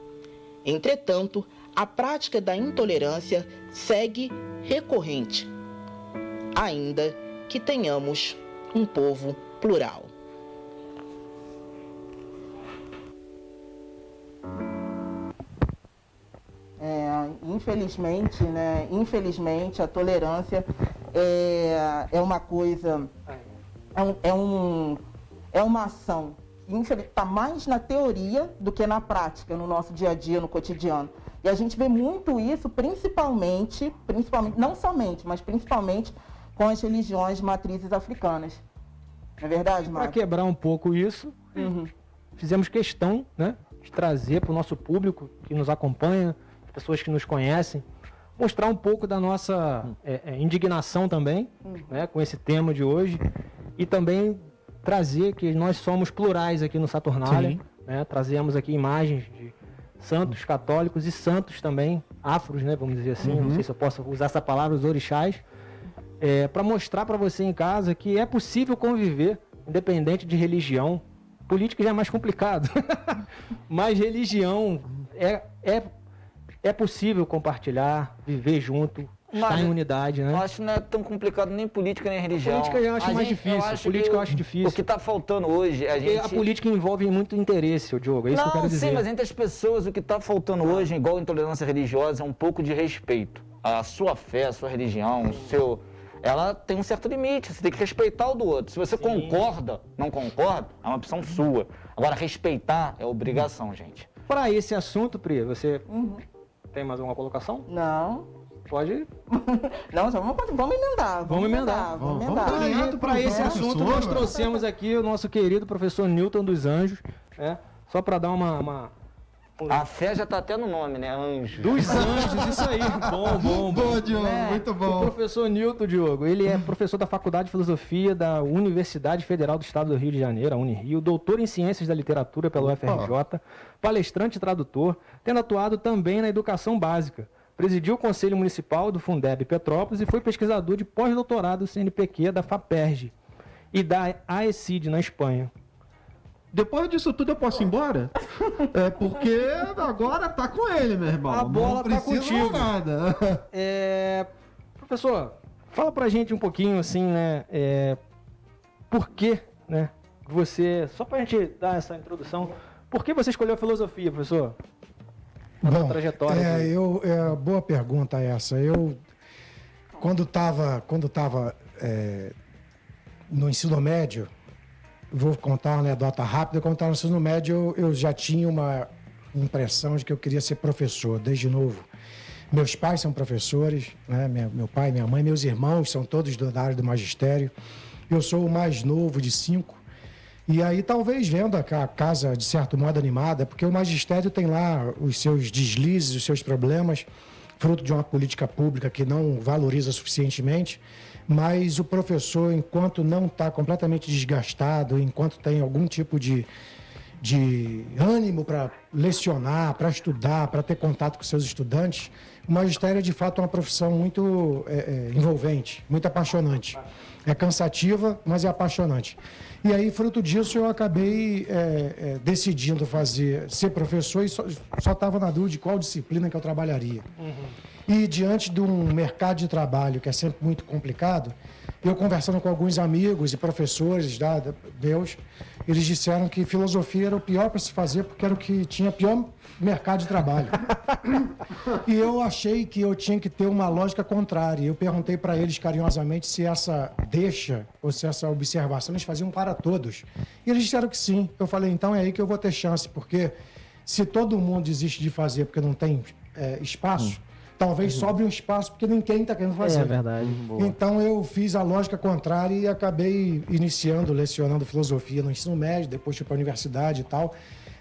Entretanto, a prática da intolerância segue recorrente, ainda que tenhamos um povo plural. Infelizmente, a tolerância é uma coisa, é uma ação que está mais na teoria do que na prática, no nosso dia a dia, no cotidiano. E a gente vê muito isso, principalmente, não somente, mas principalmente com as religiões matrizes africanas. Não é verdade, Mário? Para quebrar um pouco isso, fizemos questão, né, de trazer para o nosso público que nos acompanha, pessoas que nos conhecem, mostrar um pouco da nossa indignação também, né, com esse tema de hoje, e também trazer que nós somos plurais aqui no Saturnália, né, trazemos aqui imagens de santos católicos e santos também, afros, né, vamos dizer assim, não sei se eu posso usar essa palavra, os orixás, para mostrar para você em casa que é possível conviver, independente de religião. Política já é mais complicado, mas religião é possível compartilhar, viver junto, estar em unidade, né? Eu acho que não é tão complicado nem política nem religião. Política eu acho mais difícil. Política eu acho difícil. O que está faltando hoje, a política envolve muito interesse, Diogo, é isso que eu quero dizer. Sim, mas entre as pessoas o que está faltando hoje, igual a intolerância religiosa, é um pouco de respeito. A sua fé, a sua religião, ela tem um certo limite, você tem que respeitar o do outro. Se você concorda, não concorda, é uma opção sua. Agora, respeitar é obrigação, gente. Para esse assunto, Pri, você tem mais alguma colocação? Não. Pode? Não, vamos emendar. Vamos emendar. Para esse assunto, nós trouxemos aqui o nosso querido professor Newton dos Anjos, né? Só para dar uma... A fé já tá até no nome, né? Anjos. Dos Anjos, isso aí. Bom. Boa, Diogo, muito bom. O professor Newton, Diogo, ele é professor da Faculdade de Filosofia da Universidade Federal do Estado do Rio de Janeiro, a Unirio, doutor em Ciências da Literatura pela UFRJ, palestrante e tradutor, tendo atuado também na educação básica. Presidiu o Conselho Municipal do Fundeb Petrópolis e foi pesquisador de pós-doutorado do CNPq da FAPERJ e da AECID, na Espanha. Depois disso tudo eu posso ir embora? Porque agora tá com ele, meu irmão. A bola não tá contigo. Nada. Professor, fala pra gente um pouquinho, assim, né? Por que, né? Você, só pra gente dar essa introdução, por que você escolheu a filosofia, professor? Bom, trajetória. Boa pergunta essa. Eu, quando estava no ensino médio, vou contar uma anedota rápida. Quando estava no ensino médio, eu já tinha uma impressão de que eu queria ser professor, desde novo. Meus pais são professores, né? Meu pai, minha mãe, meus irmãos são todos da área do magistério. Eu sou o mais novo de 5. E aí, talvez vendo a casa, de certo modo, animada, porque o magistério tem lá os seus deslizes, os seus problemas, fruto de uma política pública que não valoriza suficientemente, mas o professor, enquanto não está completamente desgastado, enquanto tem algum tipo de de ânimo para lecionar, para estudar, para ter contato com seus estudantes, o magistério é de fato uma profissão muito envolvente, muito apaixonante. É cansativa, mas é apaixonante. E aí, fruto disso, eu acabei decidindo ser professor e só estava na dúvida de qual disciplina que eu trabalharia. E diante de um mercado de trabalho que é sempre muito complicado, eu conversando com alguns amigos e professores meus, eles disseram que filosofia era o pior para se fazer porque era o que tinha pior mercado de trabalho. E eu achei que eu tinha que ter uma lógica contrária. Eu perguntei para eles carinhosamente se essa deixa ou se essa observação eles faziam para todos. E eles disseram que sim. Eu falei, então é aí que eu vou ter chance, porque se todo mundo desiste de fazer porque não tem espaço, talvez sobre um espaço porque ninguém está querendo fazer. É verdade. Boa. Então eu fiz a lógica contrária e acabei lecionando filosofia no ensino médio, depois fui para a universidade e tal.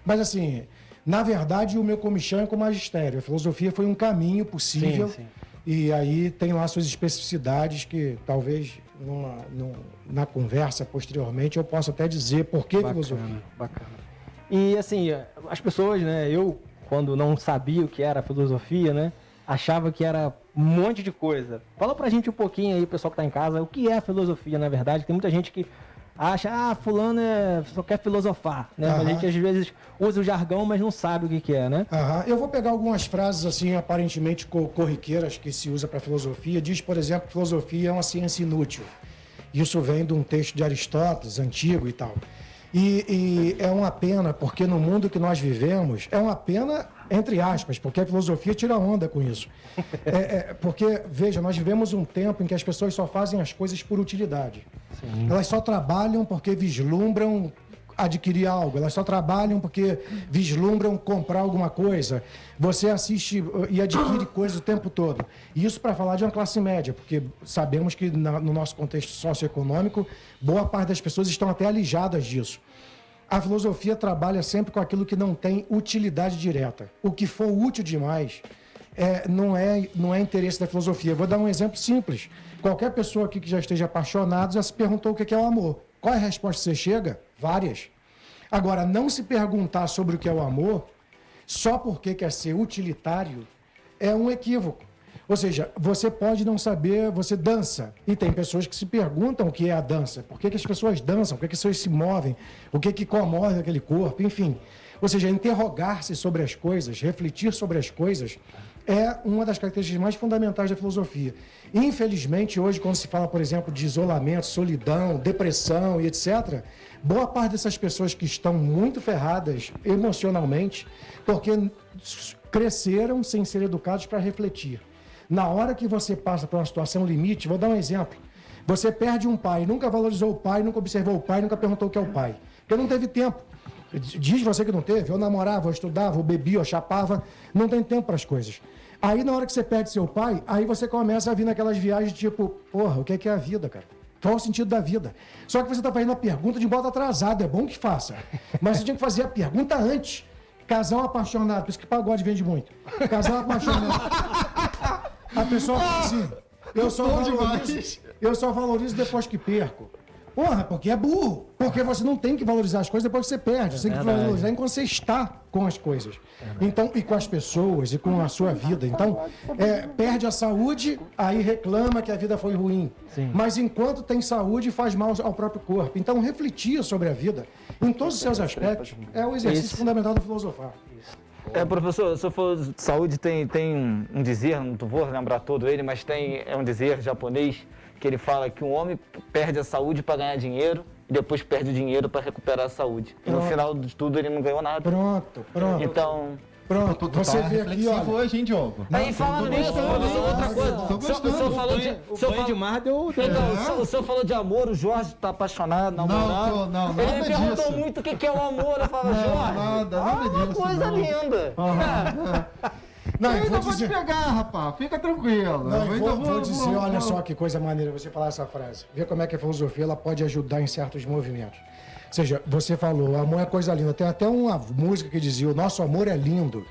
Mas assim, na verdade o meu comichão é com o magistério. A filosofia foi um caminho possível. Sim. E aí tem lá suas especificidades que talvez na conversa posteriormente eu possa até dizer por que filosofia. Bacana. E assim, as pessoas, né, eu quando não sabia o que era filosofia, né, achava que era um monte de coisa. Fala pra gente um pouquinho aí, pessoal que tá em casa, o que é a filosofia, na verdade. Tem muita gente que acha, fulano só quer filosofar, né? A gente às vezes usa o jargão, mas não sabe o que é, né? Eu vou pegar algumas frases, assim, aparentemente corriqueiras que se usa para filosofia. Diz, por exemplo, que filosofia é uma ciência inútil. Isso vem de um texto de Aristóteles, antigo e tal. E é uma pena, porque no mundo que nós vivemos, é uma pena, entre aspas, porque a filosofia tira onda com isso. Porque, veja, nós vivemos um tempo em que as pessoas só fazem as coisas por utilidade. Sim. Elas só trabalham porque vislumbram adquirir algo, elas só trabalham porque vislumbram comprar alguma coisa. Você assiste e adquire coisas o tempo todo. E isso para falar de uma classe média, porque sabemos que no nosso contexto socioeconômico, boa parte das pessoas estão até alijadas disso. A filosofia trabalha sempre com aquilo que não tem utilidade direta. O que for útil demais não é interesse da filosofia. Eu vou dar um exemplo simples. Qualquer pessoa aqui que já esteja apaixonado já se perguntou o que é o amor. Qual é a resposta que você chega? Várias. Agora, não se perguntar sobre o que é o amor só porque quer ser utilitário é um equívoco. Ou seja, você pode não saber, você dança. E tem pessoas que se perguntam o que é a dança. Por que as pessoas dançam? Por que as pessoas se movem? O que comove aquele corpo? Enfim. Ou seja, interrogar-se sobre as coisas, refletir sobre as coisas, é uma das características mais fundamentais da filosofia. Infelizmente, hoje, quando se fala, por exemplo, de isolamento, solidão, depressão e etc., boa parte dessas pessoas que estão muito ferradas emocionalmente, porque cresceram sem ser educados para refletir. Na hora que você passa por uma situação limite, vou dar um exemplo. Você perde um pai, nunca valorizou o pai, nunca observou o pai, nunca perguntou o que é o pai. Porque não teve tempo. Diz você que não teve, eu namorava, eu estudava, eu bebia, eu chapava, não tem tempo para as coisas. Aí na hora que você perde seu pai, aí você começa a vir naquelas viagens tipo, porra, o que é a vida, cara? Qual o sentido da vida? Só que você está fazendo a pergunta de modo atrasado, é bom que faça. Mas você tinha que fazer a pergunta antes. Casal apaixonado, por isso que pagode vende muito. Casal apaixonado. A pessoa fala assim, eu só valorizo depois que perco. Porra, porque é burro. Porque você não tem que valorizar as coisas depois que você perde. Você tem que valorizar enquanto você está com as coisas. Então, e com as pessoas, e com a sua vida. Então, perde a saúde, aí reclama que a vida foi ruim. Sim. Mas enquanto tem saúde, faz mal ao próprio corpo. Então, refletir sobre a vida, em todos os seus aspectos, é o exercício fundamental do filosofar. Professor, se eu for de saúde, tem um dizer, não vou lembrar todo ele, mas é um dizer japonês, que ele fala que um homem perde a saúde para ganhar dinheiro e depois perde o dinheiro para recuperar a saúde. E no final de tudo ele não ganhou nada. Pronto. Então... Pronto, você vê aqui, olha... hoje, hein, Diogo? Aí falando nisso, professor, outra coisa. O senhor falou de... O senhor falou de amor, o Jorge está apaixonado, namorado. Não, ele me perguntou muito o que é o amor. Eu falo, Jorge, nada disso. Uma coisa linda. Não, eu ainda vou te pegar, rapaz. Fica tranquilo. Vou dizer, olha só que coisa maneira você falar essa frase. Vê como é que a filosofia ela pode ajudar em certos movimentos. Ou seja, você falou, o amor é coisa linda. Tem até uma música que dizia, o nosso amor é lindo.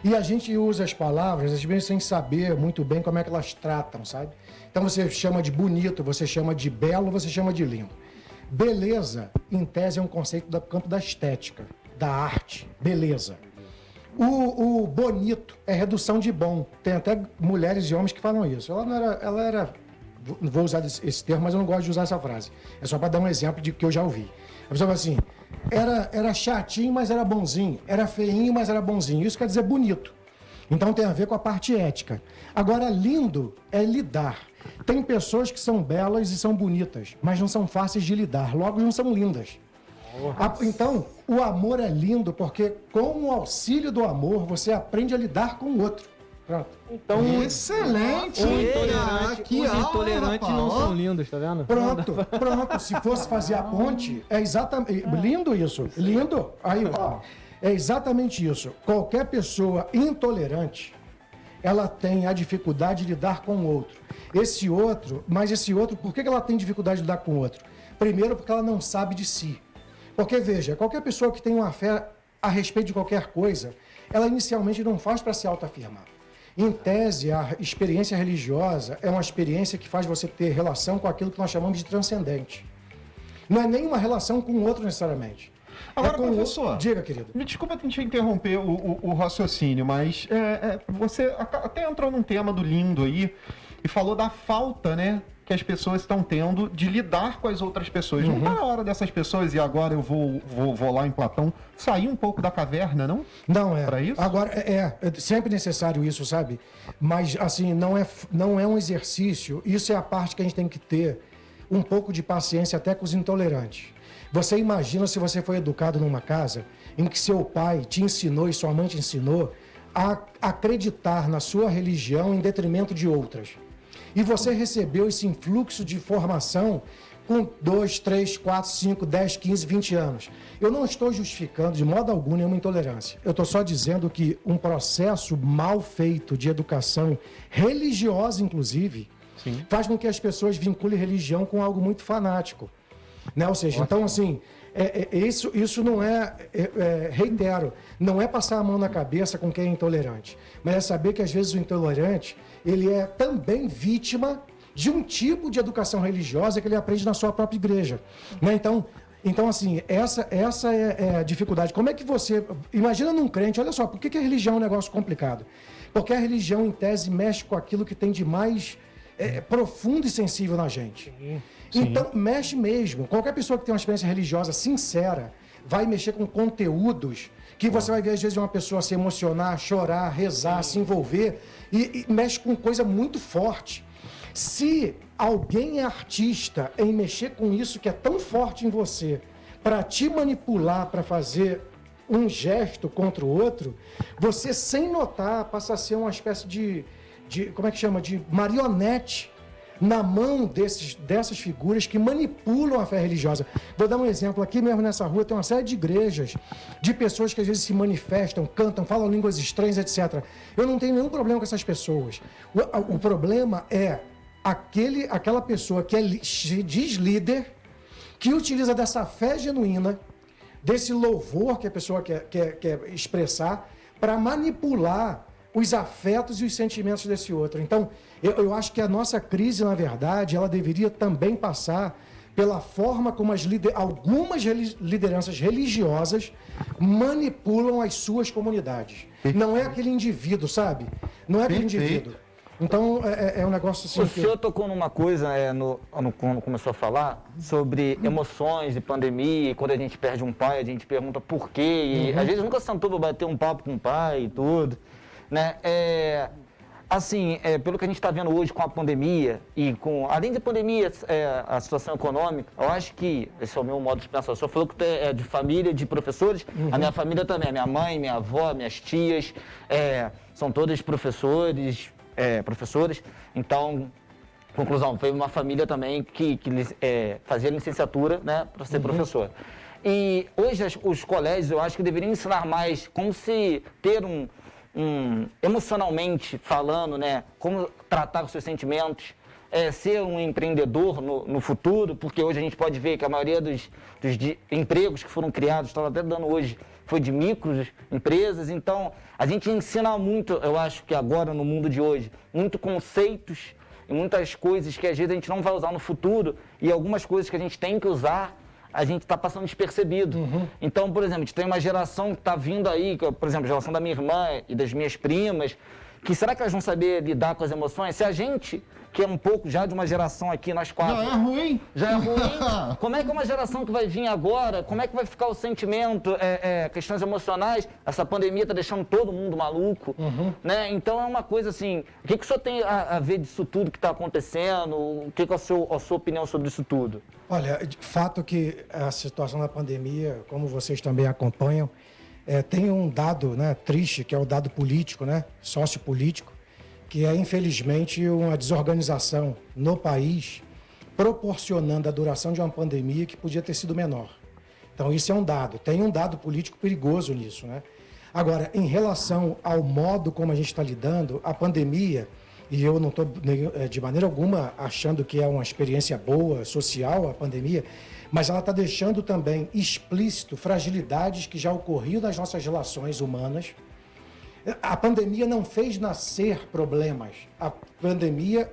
E a gente usa as palavras, às vezes, sem saber muito bem como é que elas tratam, sabe? Então você chama de bonito, você chama de belo, você chama de lindo. Beleza, em tese, é um conceito do campo da estética. da arte, beleza. O bonito é redução de bom. Tem até mulheres e homens que falam isso. Ela era não vou usar esse termo, mas eu não gosto de usar essa frase. É só para dar um exemplo de que eu já ouvi. A pessoa fala assim, era chatinho, mas era bonzinho. Era feinho, mas era bonzinho. Isso quer dizer bonito. Então tem a ver com a parte ética. Agora, lindo é lidar. Tem pessoas que são belas e são bonitas, mas não são fáceis de lidar, logo não são lindas. Então, o amor é lindo porque com o auxílio do amor, você aprende a lidar com o outro. Pronto. Então, excelente! Os intolerantes não são lindos, tá vendo? Pronto. Se fosse fazer a ponte, é exatamente... Lindo isso, lindo. Aí, ó, é exatamente isso. Qualquer pessoa intolerante, ela tem a dificuldade de lidar com o outro. Esse outro, por que ela tem dificuldade de lidar com o outro? Primeiro, porque ela não sabe de si. Porque, veja, qualquer pessoa que tem uma fé a respeito de qualquer coisa, ela inicialmente não faz para se autoafirmar. Em tese, a experiência religiosa é uma experiência que faz você ter relação com aquilo que nós chamamos de transcendente. Não é nem uma relação com o outro necessariamente. Agora, professor, diga, querido. Me desculpa te interromper o raciocínio, mas você até entrou num tema do lindo aí e falou da falta, né, que as pessoas estão tendo de lidar com as outras pessoas. Não tá na hora dessas pessoas, e agora eu vou lá em Platão, sair um pouco da caverna, não? Não é. Pra isso? Agora, é sempre necessário isso, sabe? Mas, assim, não é um exercício. Isso é a parte que a gente tem que ter um pouco de paciência até com os intolerantes. Você imagina se você foi educado numa casa em que seu pai te ensinou e sua mãe te ensinou a acreditar na sua religião em detrimento de outras. E você recebeu esse influxo de formação com 2, 3, 4, 5, 10, 15, 20 anos. Eu não estou justificando de modo algum nenhuma intolerância. Eu estou só dizendo que um processo mal feito de educação religiosa, inclusive, faz com que as pessoas vinculem religião com algo muito fanático. Né? Ou seja, então assim, isso não reitero, não é passar a mão na cabeça com quem é intolerante, mas é saber que às vezes o intolerante, ele é também vítima de um tipo de educação religiosa que ele aprende na sua própria igreja. Né? Então assim, essa é a dificuldade. Como é que você... Imagina num crente, olha só, por que a religião é um negócio complicado? Porque a religião, em tese, mexe com aquilo que tem de mais profundo e sensível na gente. Sim. Então, mexe mesmo. Qualquer pessoa que tem uma experiência religiosa sincera vai mexer com conteúdos que você vai ver, às vezes, uma pessoa se emocionar, chorar, rezar, se envolver, e mexe com coisa muito forte. Se alguém é artista em mexer com isso que é tão forte em você, para te manipular, para fazer um gesto contra o outro, você, sem notar, passa a ser uma espécie de como é que chama? De marionete na mão dessas figuras que manipulam a fé religiosa. Vou dar um exemplo. Aqui mesmo nessa rua tem uma série de igrejas, de pessoas que às vezes se manifestam, cantam, falam línguas estranhas, etc. Eu não tenho nenhum problema com essas pessoas. O problema é aquela pessoa que se diz líder, que utiliza dessa fé genuína, desse louvor que a pessoa quer expressar, para manipular os afetos e os sentimentos desse outro. Então, eu acho que a nossa crise, na verdade, ela deveria também passar pela forma como algumas lideranças religiosas manipulam as suas comunidades. Não é aquele indivíduo, sabe? Não é aquele indivíduo. Então, é um negócio assim... O senhor tocou numa coisa, quando começou a falar, sobre emoções e pandemia, e quando a gente perde um pai, a gente pergunta por quê, e às vezes nunca sentou para bater um papo com o pai e tudo. Né? Pelo que a gente está vendo hoje com a pandemia e além da pandemia, a situação econômica, eu acho que, esse é o meu modo de pensar, o senhor falou que é de família, de professores, a minha família também, minha mãe, minha avó, minhas tias, são todas professores, então, conclusão, foi uma família também que fazia licenciatura, né, para ser professor. E hoje os colégios, eu acho que deveriam ensinar mais como se ter emocionalmente falando, né, como tratar os seus sentimentos, ser um empreendedor no futuro, porque hoje a gente pode ver que a maioria dos empregos que foram criados, estava até dando hoje, foi de microempresas. Então, a gente ensina muito, eu acho que agora no mundo de hoje, muito conceitos e muitas coisas que às vezes a gente não vai usar no futuro, e algumas coisas que a gente tem que usar a gente está passando despercebido. Então, por exemplo, a gente tem uma geração que está vindo aí, por exemplo, a geração da minha irmã e das minhas primas, que será que elas vão saber lidar com as emoções? Se a gente, que é um pouco já de uma geração aqui, nós quatro... Já é ruim. Já é ruim. Como é que uma geração que vai vir agora, como é que vai ficar o sentimento, questões emocionais? Essa pandemia está deixando todo mundo maluco, né? Então é uma coisa assim, o que o senhor tem a ver disso tudo que está acontecendo? O que é a sua opinião sobre isso tudo? Olha, de fato que a situação da pandemia, como vocês também acompanham, tem um dado, né, triste, que é o dado político, né, sociopolítico, que é, infelizmente, uma desorganização no país, proporcionando a duração de uma pandemia que podia ter sido menor. Então, isso é um dado. Tem um dado político perigoso nisso, né? Agora, em relação ao modo como a gente está lidando, a pandemia, e eu não estou de maneira alguma achando que é uma experiência boa, social, a pandemia, mas ela está deixando também explícito fragilidades que já ocorriam nas nossas relações humanas. A pandemia não fez nascer problemas, a pandemia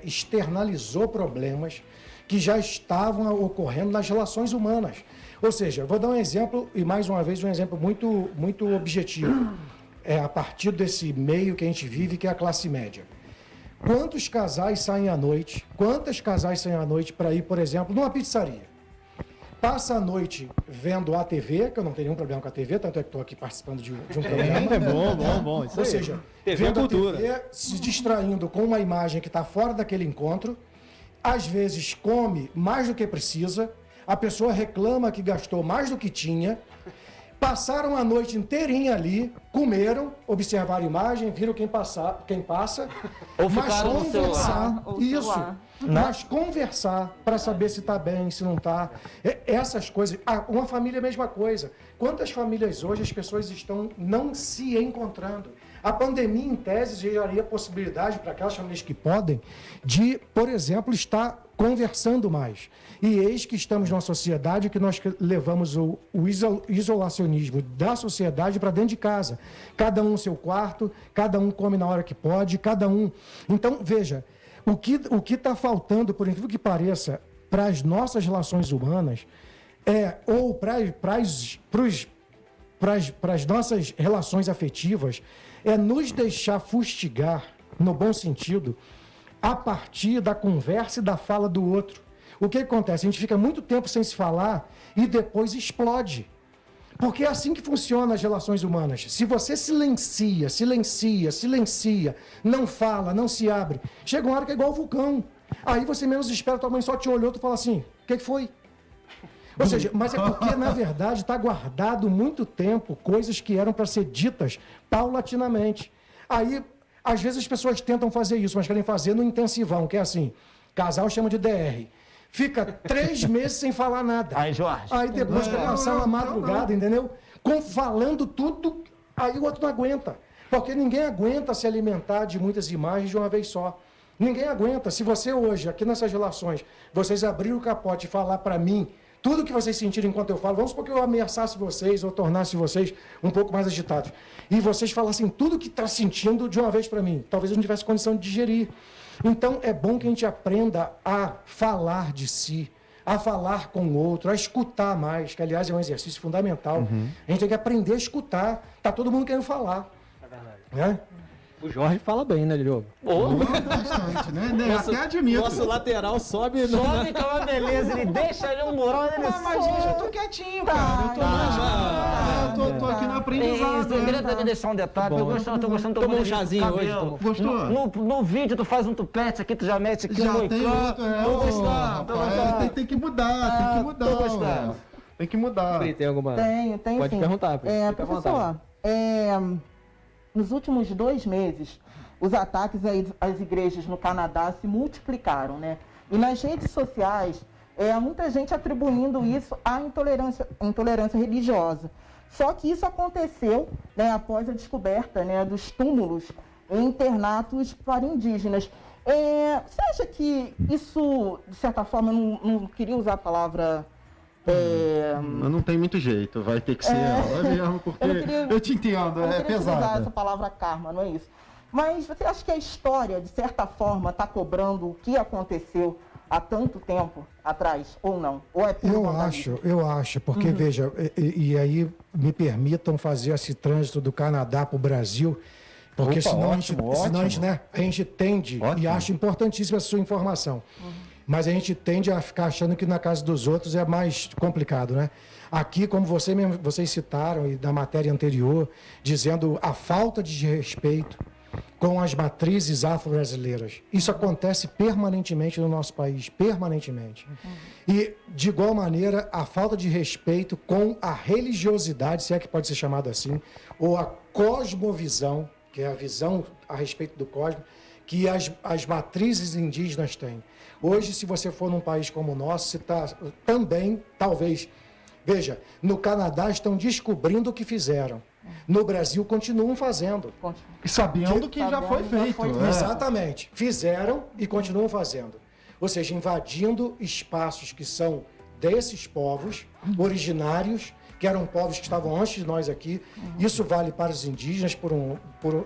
externalizou problemas que já estavam ocorrendo nas relações humanas. Ou seja, vou dar um exemplo, e mais uma vez um exemplo muito, muito objetivo, a partir desse meio que a gente vive, que é a classe média. Quantos casais saem à noite, quantas casais saem à noite para ir, por exemplo, numa pizzaria? Passa a noite vendo a TV, que eu não tenho nenhum problema com a TV, tanto é que estou aqui participando de um programa. Bom. Isso Ou aí. seja, TV vendo a cultura. TV, se distraindo com uma imagem que está fora daquele encontro, às vezes come mais do que precisa, a pessoa reclama que gastou mais do que tinha, passaram a noite inteirinha ali, comeram, observaram a imagem, viram quem passa, Ou mas ficaram no conversar, celular. isso, mas conversar para saber se está bem, se não está. Essas coisas. Uma família é a mesma coisa. Quantas famílias hoje as pessoas estão não se encontrando? A pandemia, em tese, geraria possibilidade para aquelas famílias que podem de, por exemplo, estar conversando mais. E eis que estamos numa sociedade que nós levamos o isolacionismo da sociedade para dentro de casa. Cada um no seu quarto, cada um come na hora que pode, cada um... Então, veja, o que está faltando, por incrível que pareça, para as nossas relações humanas, ou para as nossas relações afetivas, é nos deixar fustigar, no bom sentido, a partir da conversa e da fala do outro. O que acontece? A gente fica muito tempo sem se falar e depois explode. Porque é assim que funcionam as relações humanas. Se você silencia, não fala, não se abre, chega uma hora que é igual ao vulcão. Aí você menos espera, tua mãe só te olhou, tu fala assim, o que foi? Ou seja, mas é porque, na verdade, está guardado muito tempo coisas que eram para ser ditas paulatinamente. Aí, às vezes as pessoas tentam fazer isso, mas querem fazer no intensivão, que é assim, casal chama de DR. Fica 3 meses sem falar nada. Aí, Jorge. Aí depois quer passar uma madrugada, entendeu? Falando tudo, aí o outro não aguenta. Porque ninguém aguenta se alimentar de muitas imagens de uma vez só. Ninguém aguenta. Se você hoje, aqui nessas relações, vocês abrirem o capote e falar para mim tudo que vocês sentirem enquanto eu falo, vamos supor que eu ameaçasse vocês ou tornasse vocês um pouco mais agitados. E vocês falassem tudo que está sentindo de uma vez para mim. Talvez eu não tivesse condição de digerir. Então, é bom que a gente aprenda a falar de si, a falar com o outro, a escutar mais, que, aliás, é um exercício fundamental. A gente tem que aprender a escutar. Tá todo mundo querendo falar. É verdade. Né? O Jorge fala bem, né, Diogo? Bastante, né? Até admito. Nosso lateral sobe... Sobe que é uma beleza, ele deixa ali um murão, ele Mas, gente, eu tô quietinho, cara. Eu tô aqui no aprendizado. Eu queria também deixar um detalhe, eu tô gostando Tomou um chazinho hoje? Gostou? No vídeo tu faz um tupete aqui, tu já mete aqui Já um tem moicano. outro, Tô gostando. Tem que mudar, Tô gostando. Tem que mudar. Tem alguma... Tem Pode sim. perguntar, Pri, fica à professor, nos últimos 2 meses, os ataques às igrejas no Canadá se multiplicaram, né? E nas redes sociais, muita gente atribuindo isso à intolerância religiosa. Só que isso aconteceu, né, após a descoberta, né, dos túmulos em internatos para indígenas. Você acha que isso, de certa forma, não queria usar a palavra... Mas não tem muito jeito, vai ter que ser ela mesmo, porque eu te entendo, é pesado. Usar essa palavra karma, não é isso. Mas você acha que a história, de certa forma, está cobrando o que aconteceu há tanto tempo atrás, ou não? Ou é puro vandalismo? Eu acho, porque veja, e aí me permitam fazer esse trânsito do Canadá para o Brasil, porque senão, a gente, né, a gente tende, e acho importantíssima essa sua informação, mas a gente tende a ficar achando que na casa dos outros é mais complicado, né? Aqui, como vocês citaram, e na matéria anterior, dizendo a falta de respeito com as matrizes afro-brasileiras. Isso acontece permanentemente no nosso país, permanentemente. E, de igual maneira, a falta de respeito com a religiosidade, se é que pode ser chamado assim, ou a cosmovisão, que é a visão a respeito do cosmos, que as matrizes indígenas têm. Hoje, se você for num país como o nosso, você está também, talvez... Veja, no Canadá estão descobrindo o que fizeram. No Brasil continuam fazendo. E sabendo que já foi feito. Exatamente. Fizeram e continuam fazendo. Ou seja, invadindo espaços que são desses povos originários, que eram povos que estavam antes de nós aqui. Isso vale para os indígenas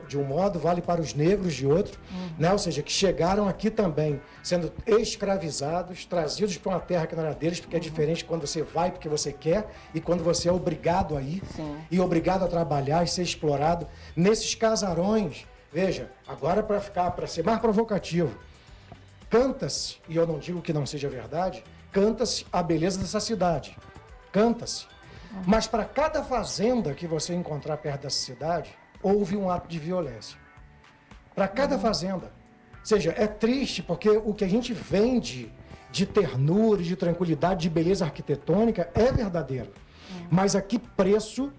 de um modo, vale para os negros de outro, né? Ou seja, que chegaram aqui também sendo escravizados, trazidos para uma terra que não era deles, porque é diferente quando você vai porque você quer e quando você é obrigado a ir e obrigado a trabalhar e ser explorado. Nesses casarões, veja, agora para ser mais provocativo, canta-se, e eu não digo que não seja verdade, canta-se a beleza dessa cidade. Canta-se. Mas para cada fazenda que você encontrar perto dessa cidade, houve um ato de violência. Para cada fazenda. Ou seja, é triste porque o que a gente vende de ternura, de tranquilidade, de beleza arquitetônica é verdadeiro. Mas a que preço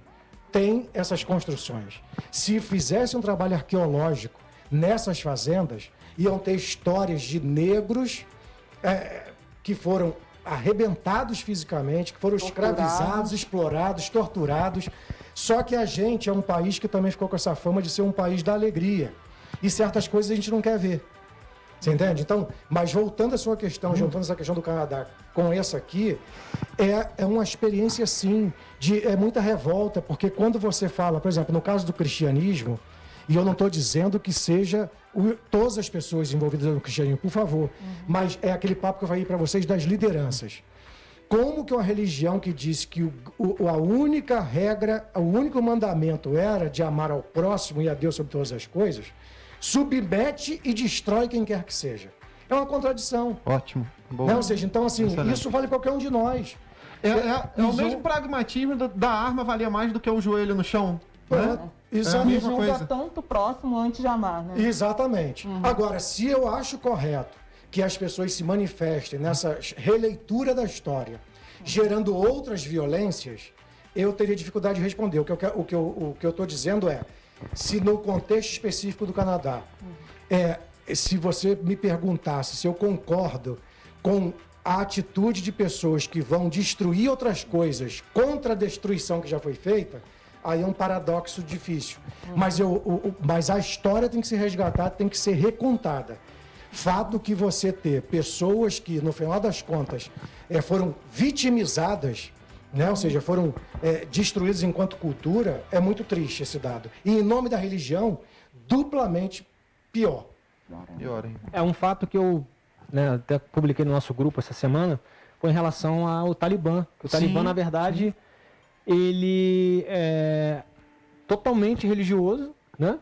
tem essas construções? Se fizesse um trabalho arqueológico nessas fazendas, iam ter histórias de negros que foram arrebentados fisicamente, que foram escravizados, explorados, torturados. Só que a gente é um país que também ficou com essa fama de ser um país da alegria. E certas coisas a gente não quer ver. Você entende? Então, mas voltando à sua questão, juntando essa questão do Canadá com essa aqui, é uma experiência, sim, é muita revolta, porque quando você fala, por exemplo, no caso do cristianismo, e eu não estou dizendo que seja todas as pessoas envolvidas no cristianismo, por favor, mas é aquele papo que eu falei para vocês das lideranças. Como que uma religião que disse que a única regra, o único mandamento era de amar ao próximo e a Deus sobre todas as coisas, submete e destrói quem quer que seja? É uma contradição. Ótimo. Bom. Não, ou seja, então assim, Excelente. Isso vale qualquer um de nós. É o mesmo pragmatismo da arma valia mais do que o joelho no chão. Né? Isso é a mesma coisa. Tanto próximo antes de amar, né? Exatamente. Agora, se eu acho correto que as pessoas se manifestem nessa releitura da história, gerando outras violências, eu teria dificuldade de responder. O que eu estou dizendo é, se no contexto específico do Canadá, se você me perguntasse se eu concordo com a atitude de pessoas que vão destruir outras coisas contra a destruição que já foi feita, aí é um paradoxo difícil. Mas a história tem que ser resgatada, tem que ser recontada. Fato que você ter pessoas que, no final das contas, foram vitimizadas, né? Ou seja, foram destruídas enquanto cultura, é muito triste esse dado. E em nome da religião, duplamente pior. Pior, hein? É um fato que eu até publiquei no nosso grupo essa semana, foi em relação ao Talibã. O Talibã, na verdade, ele é totalmente religioso, né?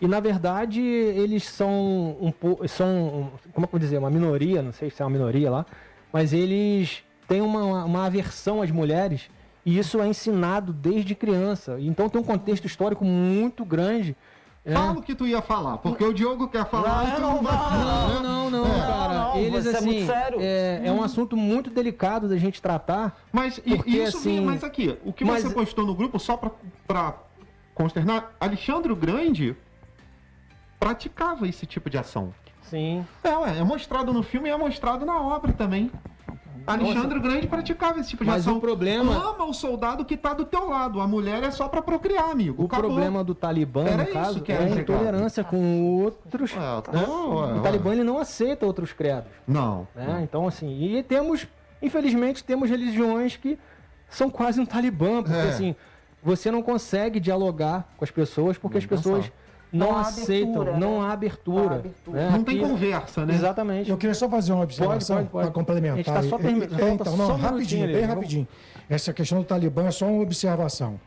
E, na verdade, eles são como é que eu vou dizer, uma minoria, não sei se é uma minoria lá, mas eles têm uma aversão às mulheres, e isso é ensinado desde criança. Então tem um contexto histórico muito grande. Fala o que tu ia falar, porque o Diogo quer falar e tu não vai falar. Não, cara. Eles, você assim, é muito sério. É um assunto muito delicado da gente tratar. Mas porque, isso assim, mas aqui, o que você postou no grupo, só pra consternar, Alexandre o Grande praticava esse tipo de ação. Sim. É mostrado no filme e é mostrado na obra também. Alexandre o Grande praticava esse tipo de ação. Mas o problema... Ama o soldado que tá do teu lado. A mulher é só pra procriar, amigo. O Acabou. problema do Talibã, Era no caso, isso que é era a chegado. intolerância com outros. O Talibã, ele não aceita outros credos. Não. Né? Então, assim, e infelizmente, temos religiões que são quase um Talibã, porque assim, você não consegue dialogar com as pessoas, porque as pessoas não há aceitam, abertura, não né? há abertura. né? Não tem Aqui- conversa, né? Exatamente. Eu queria só fazer uma observação Pode. para complementar. A gente tá só terminando, falta Então, só não, um minutinho rapidinho, ali, bem vamos- rapidinho. Essa questão do Talibã é só uma observação.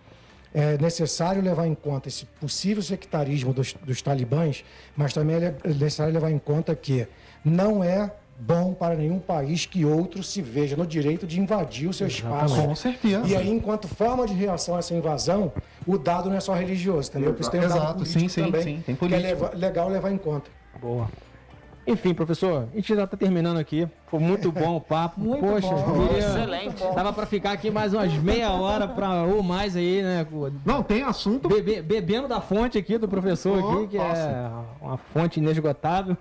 É necessário levar em conta esse possível sectarismo dos talibãs, mas também é necessário levar em conta que não é bom para nenhum país que outro se veja no direito de invadir o seu espaço. Com certeza. E aí, enquanto forma de reação a essa invasão, o dado não é só religioso, entendeu? Porque isso tem um dado Exato, político sim, também, sim, tem que é político. legal levar em conta. Boa. Enfim, professor, a gente já tá terminando aqui. Foi muito bom o papo. Muito Poxa, bom. queria- Excelente. Dava pra ficar aqui mais umas meia hora ou mais aí, né? Não, tem assunto. Bebendo da fonte aqui do professor Oh, aqui, que é uma fonte inesgotável.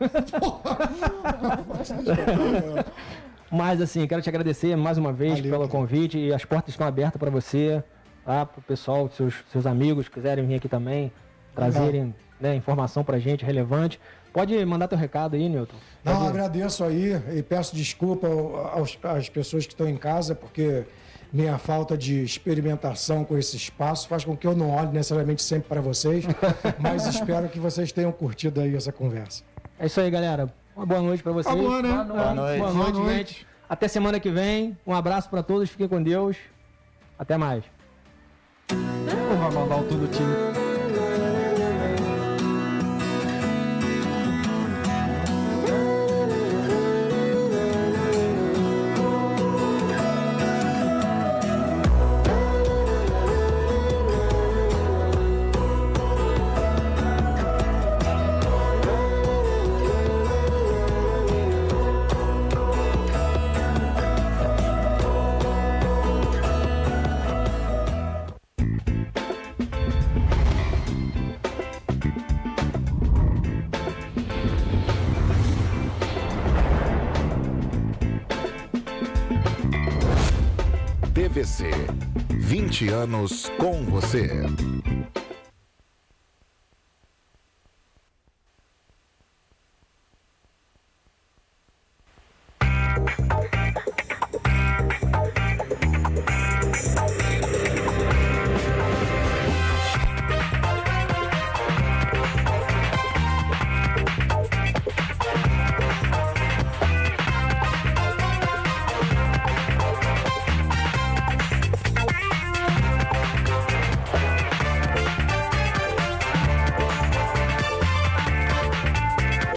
Mas assim, quero te agradecer mais uma vez Valeu, pelo cara. convite e as portas estão abertas para você, tá? Pro pessoal, seus amigos quiserem vir aqui também, trazerem né, informação pra gente relevante. Pode mandar teu recado aí, Newton. Não, Pode- agradeço aí e peço desculpa às pessoas que estão em casa, porque minha falta de experimentação com esse espaço faz com que eu não olhe necessariamente sempre para vocês, mas espero que vocês tenham curtido aí essa conversa. É isso aí, galera. Uma boa noite pra vocês. Tá bom, né? Boa noite. Boa noite, Boa noite. gente. Até semana que vem. Um abraço pra todos. Fiquem com Deus. Até mais. Vai mandar o tudo time. TVC, 20 anos com você.